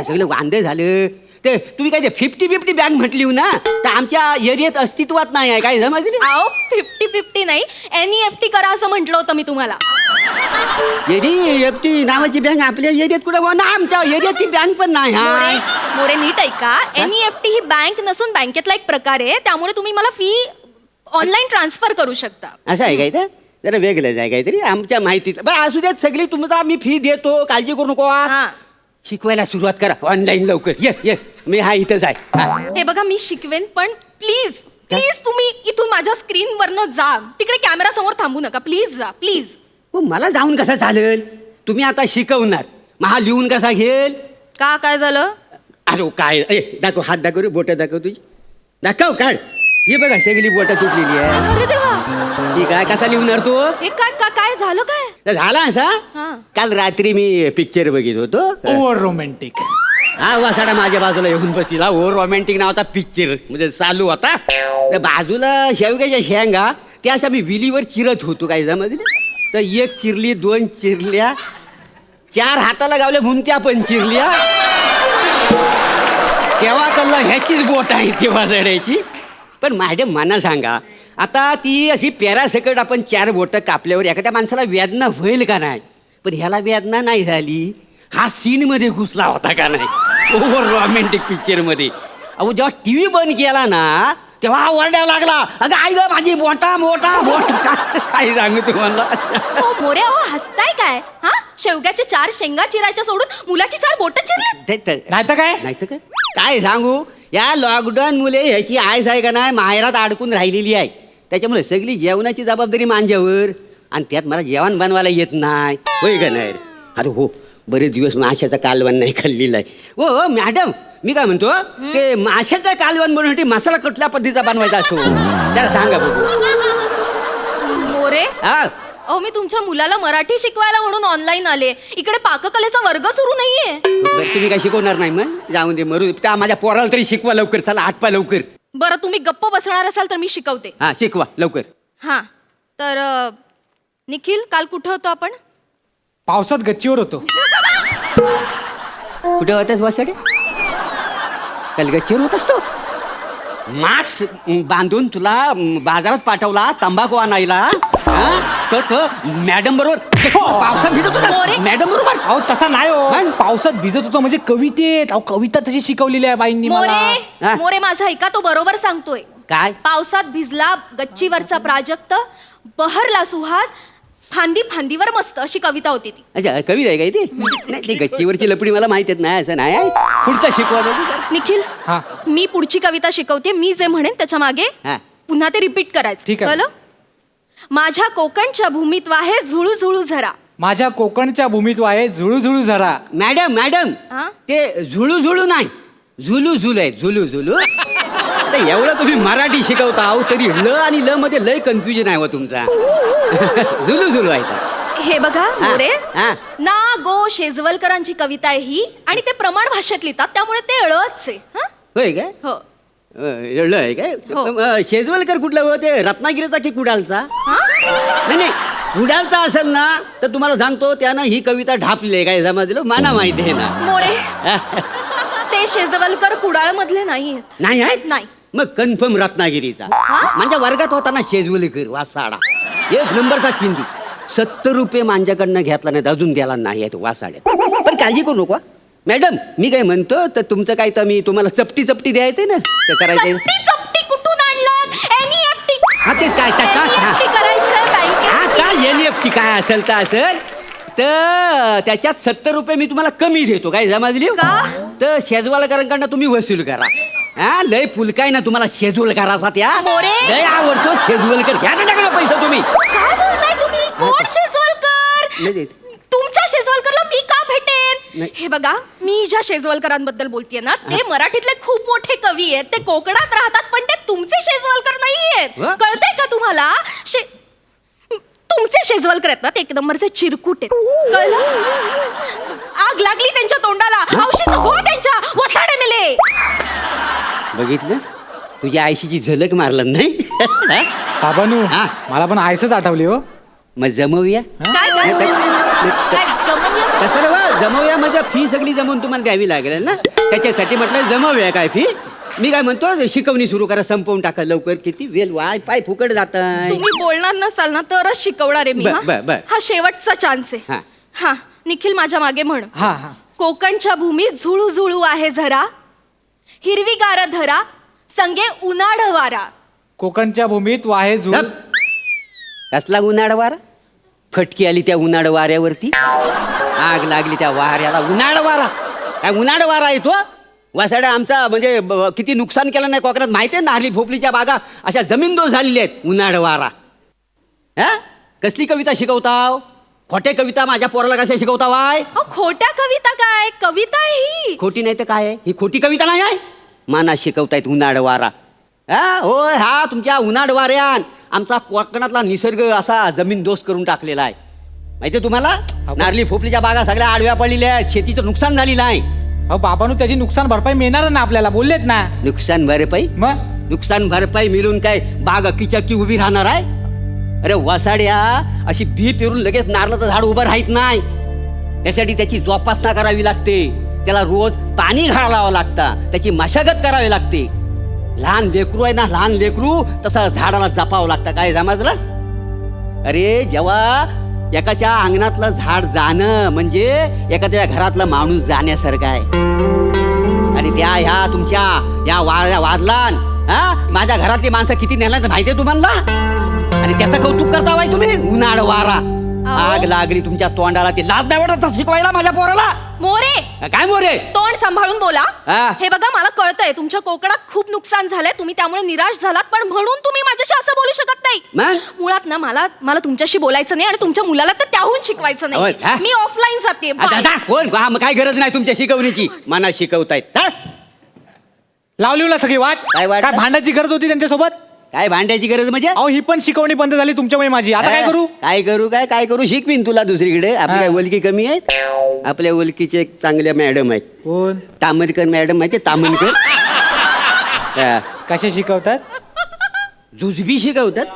सगळं वांदे झालं. ते तुम्ही काय ते 50-50 बँक म्हटली हो ना, तर आमच्या एरियात अस्तित्वात नाही आहे, काय समजली? अहो 50-50 नाही, NEFT करा असं म्हटलं होतं मी तुम्हाला. NEFT नावाची बँक आपल्या एरियात कुठे ना, आमच्या एरियाची बँक पण नाही. मोरे हा मोरे नीट ऐका, NEFT ही बँक नसून बँकेतला एक प्रकार आहे, त्यामुळे तुम्ही मला फी ऑनलाईन ट्रान्सफर करू शकता. असं आहे काय? तर जरा वेगळंच आहे काहीतरी आमच्या माहितीत. बरं असू द्यात, सगळी तुमचा मी फी देतो, काळजी करू नको. हा. शिकवायला सुरुवात करा ऑनलाईन लवकर. ये मी हा इथंच आहे. हा. हे बघा मी शिकवेन, पण प्लीज तुम्ही इथून माझ्या स्क्रीनवरनं जा, तिकडे कॅमेरा समोर थांबू नका, प्लीज जा प्लीज. हो, मला जाऊन कसं चालेल? तुम्ही आता शिकवणार, मग हा लिहून कसा घेल? का काय झालं? अरे काय दाखव, हात दाखव रे, बोटं दाखव तुझी, दाखव काढ. हे बघा सगळी बोटं तुटलेली आहे. अरे देवा, ही काय कसा लिहणार तू? हे काय काय झालं काय? तर झाला असा, हा. काल रात्री मी पिक्चर बघित होतो. Over romantic. हा वासाडा माझ्या बाजूला येऊन बसला. ओ रोमॅन्टिक नावाचा पिक्चर म्हणजे चालू होता. त्या बाजूला शेवग्याच्या शेंगा त्या अशा मी विलीवर चिरत होतो, काय समजलं? तर एक चिरली, 2 चिरल्या, 4 हाताला गावल्या म्हणून त्या पण चिरल्या. तेव्हा कल्ला ह्याचीच बोट आहे तेव्हा जडायची. पण मॅडम मला सांगा, आता ती अशी पेरासकट आपण 4 बोटं कापल्यावर एखाद्या माणसाला वेदना होईल का नाही? पण ह्याला वेदना नाही झाली. हा सीनमध्ये घुसला होता का नाही? ओव्हर रोमॅन्टिक पिक्चरमध्ये. अहो जेव्हा TV बंद केला ना, तेव्हा ओरडायला लागला, अगं आई ग माझी मोठा मोठा मोठा. काय सांगू तुम्हाला? हो मोरे, अहो हसताय काय? हा, शेवग्याचे 4 शेंगा चिरायच्या सोडून मुलाची 4 बोटं चिरली. नाही तर काय? नाही तर काय सांगू, या लॉकडाऊन मुले ह्याची आयस आहे का नाही माहेरात अडकून राहिलेली आहे. त्याच्यामुळे सगळी जेवणाची जबाबदारी माझ्यावर, आणि त्यात मला जेवण बनवायला येत नाही, होय का नाही? अरे हो, बरेच दिवस माशाचा कालवण नाही खाल्लेला आहे. हो मॅडम, मी काय म्हणतो, ते माशाचा कालवण बनवण्यासाठी मसाला कुठल्या पद्धतीचा बनवायचा असतो त्याला सांगा बघू. मोरे, हा, अहो मी तुमच्या मुलाला मराठी शिकवायला म्हणून ऑनलाईन आले, इकडे पाककलेचा वर्ग सुरू नाहीये. बरं तुम्ही काय शिकवणार नाही? मग जाऊन दे, मरू त्या माझ्या पोराला तरी शिकवा लवकर. चला आटपा लवकर. बरं तुम्ही गप्प बसणार असाल तर मी शिकवते. हा शिकवा लवकर. हा, तर निखिल, काल कुठं होतो आपण? पावसात गच्चीवर होतो. कुठे होतास वासाडे? काल गच्चीवर होतास तू? मास्क बांधून तुला बाजारात पाठवला तंबाखू आणायला, तर मॅडम बरोबर पावसात भिजत मोरे. होता. मॅडम बरोबर? अहो तसा नाही हो, मग? पावसात भिजत होतो म्हणजे कवितेत. अहो कविता तशी शिकवलेली आहे बाईंनी मला. मोरे हा? मोरे माझा ऐका, तो बरोबर सांगतोय. काय? पावसात भिजला गच्चीवरचा प्राजक्त, बहरला सुहास, फांदी फांदीवर मस्त, अशी कविता होती ती. अच्छा कविता आहे काय ती? नाही ती गच्चीवरची लपडी मला माहित नाही, असं नाही. पुढचा शिकवा बघू जरा. निखिल, हा. मी पुढची कविता शिकवते, मी जे म्हणेन त्याच्या मागे हा. पुन्हा ते रिपीट करायचं. ठीक आहे. कळलं? माझ्या कोकणच्या भूमीत वाहे झुळू झुळू झरा. माझ्या कोकणच्या भूमीत आहे झुळू झुळू झरा. मॅडम मॅडम, हा? ते झुळू झुळू नाही, झुलू झुलू आहे, झुलू झुलू. आता एवढं तुम्ही मराठी शिकवता आहो तरी ल आणि ल मध्ये लय कन्फ्युजन आहे हो तुमचा. झुलू झुलू आहे तर. हे बघा मोरे, हा. ना गो शेजवलकरांची कविता आहे ही, आणि ते प्रमाण भाषेत लिहितात, त्यामुळे ते ळच आहे. हा? होय काय? हो. एवढं आहे काय? हो. शेजवलकर कुठला हो? ते रत्नागिरीचा की कुडालचा? हा? नाही नाही, कुडालचा असेल ना तर तुम्हाला सांगतो त्यानं ही कविता ढापली आहे, काय समजलं? मला माहिती आहे ना. मोरे, ते शेजवलकर कुडाळ मधले नाही आहेत. नाही आहेत? नाही. मग कन्फर्म रत्नागिरीचा. हा? माझ्या वर्गात होता ना शेजवलकर वासाडा, 1 नंबरचा चिंदू. 70 रुपये माझ्याकडनं घेतला नाही, अजून द्यायला नाही आहेत वासाड्यात. पण काळजी करू नको मॅडम, मी काय म्हणतो, तर तुमचं काय तर मी तुम्हाला चपटी चपटी द्यायचंय ना, ते करायचंय. चपटी चपटी कुठून आणलं? NEFT. हा तेच काय NEFT करायचंय बँकेत. काय NEFT काय असेल तर असेल तर त्याच्यात 70 रुपये मी तुम्हाला कमी देतो, काय समजली? का? तर शेजवालकरांकडनं तुम्ही वसूल करा. हा लय फुलकाय ना तुम्हाला शेजवलकराचा, त्या मोरे. लय आवडतो शेजवलकर. घ्या त्याच्याकडे पैसे तुम्ही. काय बोलताय तुम्ही? कोण शेजवलकर? नाही देत. तुमच्या शेजवलकरला मी का भेटेन? नाही. हे बघा, मी ज्या शेजवलकरांबद्दल बोलतेय ना, ते मराठीतले खूप मोठे कवी आहेत. ते कोकणात राहतात, पण ते तुमचे शेजवलकर नाहीयेत. वा? कळतंय का तुम्हाला? तुमचे शेजवलकर आहेत ना, ते 1 नंबरचे चिरकुट आहेत. कळलं? आग लागली त्यांच्या तोंडाला, औषध घो त्यांच्या, वसाडे मेले. बघितलंस, तुझ्या आयशीची झलक मारलं नाही. बाबानू, हा. मला पण आयसच आठवली हो. मग जमवूया. काय काय? काय जमवूया? तसं रे वा, जमवूया म्हणजे फी सगळी जमवून तुम्हाला द्यावी लागेल ना. त्याच्यासाठी म्हटलं जमवूया काय फी. मी काय म्हणतो शिकवणी सुरू करा, संपवून टाका लवकर. किती वेळ वाय पाय फुकट जात आहे. तुम्ही बोलणार नसाल ना तरच शिकवणार आहे मी. बर, हा? बर, बर. हा शेवटचा चान्स हा. आहे. हा निखिल माझ्या मागे म्हण. हा हा. कोकणच्या भूमीत झुळू झुळू आहे झरा, हिरवीगार धरा संगे उन्हाळ वारा. कोकणच्या भूमीत वाहे झुळ. गप. कसला उन्हाळ वारा? फटकी आली त्या उन्हाळ वाऱ्यावरती, आग लागली त्या वाऱ्याला. उन्हाळ वारा काय उन्हाळ वारा येतो? वासाड्या आमचा म्हणजे किती नुकसान केलं नाही कोकणात माहिती आहे. नारली भोपळीच्या बागा अशा जमीनदोस झालेल्या आहेत. उन्हाळ वारा हा? कसली कविता शिकवताव? खोटे कविता माझ्या पोराला कशा शिकवतावाय? अहो, खोट्या कविता काय? कविता आहे ही. खोटी नाही तर काय आहे ही? खोटी कविता नाही आहे. माना शिकवतायत उन्हाळ वारा. हा होय, हा तुमच्या उन्हाळ वाऱ्यान आमचा कोकणातला निसर्ग असा जमीनदोस्त करून टाकलेला आहे. माहितीये तुम्हाला? नारली फोपलीच्या बागा सगळ्या आडव्या पडलेल्या आहेत, शेतीचं नुकसान झालेलं आहे. अहो बाबांनो, त्याची नुकसान भरपाई मिळणार ना आपल्याला, बोललेत ना. नुकसान भरपाई? मग नुकसान भरपाई मिळून काय बाग अक्कीचक्की उभी राहणार आहे? अरे वसाड्या, अशी बी पेरून लगेच नारळाचं झाड उभं राहत नाही. त्यासाठी त्याची जोपासना करावी लागते, त्याला रोज पाणी घालावं लागतं, त्याची मशागत करावी लागते. लहान लेकरू आहे ना, लहान लेकरू तसं झाडाला जपावं लागतं. काय समजलंस? अरे जेव्हा एकाच्या अंगणातलं झाड जाणं म्हणजे एखाद्या घरातलं माणूस जाण्यासारखं आहे. आणि त्या ह्या तुमच्या या वादलान माझ्या घरातली माणसं किती नेल्याचं माहितीये तुम्हाला? आणि त्याचं कौतुक करता वाय तुम्ही? उन्हाळ वारा, आग लागली तुमच्या तोंडाला. ते लाज नाही वाटत शिकवायला माझ्या पोराला? मोरे, काय मोरे? तोंड सांभाळून बोला. हा. हे बघा, मला कळतंय तुमच्या कोकणात खूप नुकसान झालंय, तुम्ही त्यामुळे निराश झालात, पण म्हणून तुम्ही माझ्याशी असं बोलू शकत नाही. मग? मुळात ना मला तुमच्याशी बोलायचं नाही आणि तुमच्या मुलाला तर त्याहून शिकवायचं होय, हा? नाही. मी ऑफलाईन जाते. काय गरज नाही तुमच्या शिकवणीची, मना शिकवतायत. लावलीला सगळी वाट. काय वाट? काय भांडायची गरज होती त्यांच्यासोबत? काय भांड्याची गरज म्हणजे? अहो ही पण शिकवणी बंद झाली तुमच्यामुळे माझी. आता काय करू? काय करू शिकवीन तुला दुसरीकडे. आपली काय ओळखी कमी आहेत? आपल्या ओळखीचे एक चांगल्या मॅडम आहेत. कोण? तामनकर मॅडम माहिती? तामनकर कशा शिकवतात? जुजबी शिकवतात,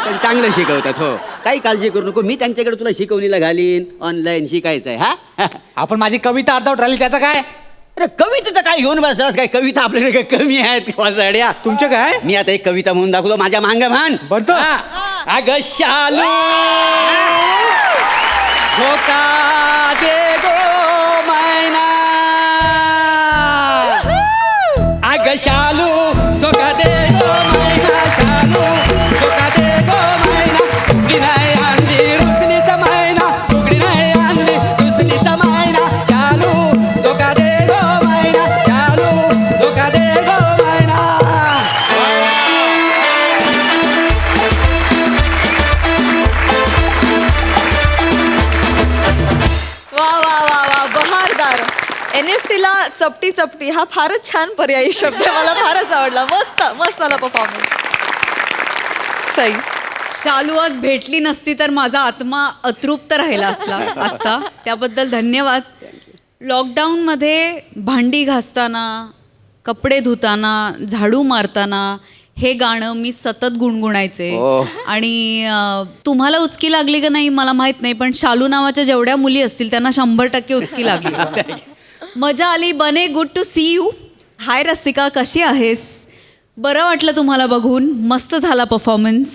पण चांगलं शिकवतात. हो, काही काळजी करू नको, मी त्यांच्याकडे तुला शिकवणीला घालीन. ऑनलाईन शिकायचं आहे. हा आपण माझी कविता अर्धवट राहिली त्याचा काय? अरे कवितेचं काय घेऊन बसलास? काय कविता आपल्याकडे काय कमी आहेत वाजड्या? तुमच्या काय? मी आता एक कविता म्हणून दाखवतो, माझ्या मांग भान बनतो. अग शालू धोका दे गो मैना, अग शालू धोका दे गो मैना, शालू धोका दे गो मैना. उघडी नाही आणली रुसणीचा मैना, उघडी नाही आणली रुसणीचा मैना. शालू धोका दे गो मैना, शालू धोका दे गो मैना. वा वा वा वा, बहारदार. NFT ला चपटी चपटी हा फारच छान पर्यायी शब्द आहे. मला फारच आवडला. मस्त मस्त आला परफॉर्मन्स. सई, शालू आज भेटली नसती तर माझा आत्मा अतृप्त राहिला असता. त्याबद्दल धन्यवाद. लॉकडाऊनमध्ये भांडी घासताना, कपडे धुताना, झाडू मारताना हे गाणं मी सतत गुणगुणायचे. आणि तुम्हाला उचकी लागली का नाही मला माहित नाही, पण शालू नावाच्या जेवढ्या मुली असतील त्यांना 100% उचकी लागली. मजा आली. बने, गुड टू सी यू. हाय रसिका, कशी आहेस? बरं वाटलं तुम्हाला बघून. मस्त झाला परफॉर्मन्स.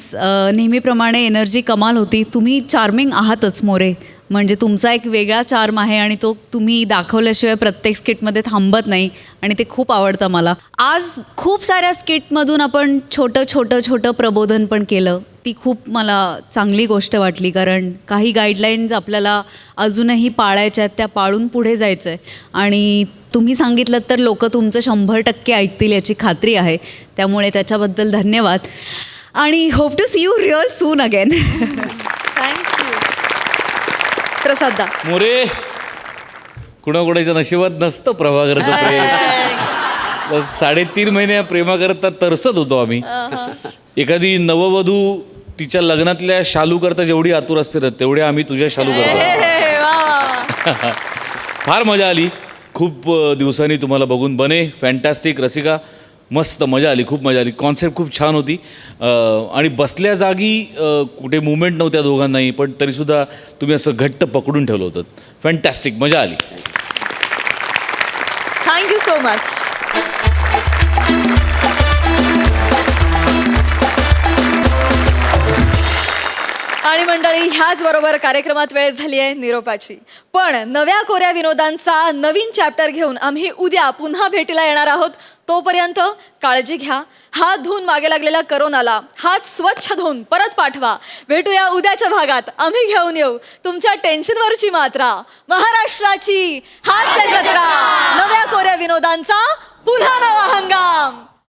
नेहमीप्रमाणे एनर्जी कमाल होती. तुम्ही चार्मिंग आहातच मोरे, म्हणजे तुमचा एक वेगळा चार्म आहे आणि तो तुम्ही दाखवल्याशिवाय प्रत्येक स्किटमध्ये थांबत नाही आणि ते खूप आवडतं मला. आज खूप साऱ्या स्किटमधून आपण छोटं प्रबोधन पण केलं. ती खूप मला चांगली गोष्ट वाटली, कारण काही गाईडलाईन्स आपल्याला अजूनही पाळायच्या आहेत, त्या पाळून पुढे जायचं आहे. आणि तुम्ही सांगितलं तर लोक तुमचं 100% ऐकतील याची खात्री आहे. त्यामुळे त्याच्याबद्दल धन्यवाद आणि hope to see you real soon again. Thank you. प्रसादा, मोरे, कुणाकुणाच्या नशिबात नसतं प्रभाकरचं प्रेम. 3.5 महिने या प्रेमाकरता तरसत होतो आम्ही. एखादी नववधू तिच्या लग्नातल्या शालू करता जेवढी आतुर असते ना, तेवढे आम्ही तुझ्या शालू करतो. फार मजा आली. खूप दिवसांनी तुम्हाला बघून. बने, फॅन्टॅस्टिक. रसिका, मस्त मजा आली, खूप मजा आली. कॉन्सेप्ट खूप छान होती. आणि बसल्या जागी कुठे मुवमेंट नव्हत्या दोघांनाही, पण तरीसुद्धा तुम्ही असं घट्ट पकडून ठेवलं होतं. फॅन्टॅस्टिक, मजा आली. Thank you so so much. आणि मंडळी, ह्याच बरोबर कार्यक्रमात वेळ झाली आहे निरोपाची. पण नव्या कोऱ्या विनोदांचा नवीन चॅप्टर घेऊन आम्ही उद्या पुन्हा भेटीला येणार आहोत. तोपर्यंत काळजी घ्या. हात धुवून मागे लागलेल्या करोनाला हात स्वच्छ धुवून परत पाठवा. भेटूया उद्याच्या भागात. आम्ही घेऊन येऊ तुमच्या टेन्शनवरची मात्रा, महाराष्ट्राची हास्य जत्रा, नव्या कोऱ्या विनोदांचा पुन्हा नवा हंगाम.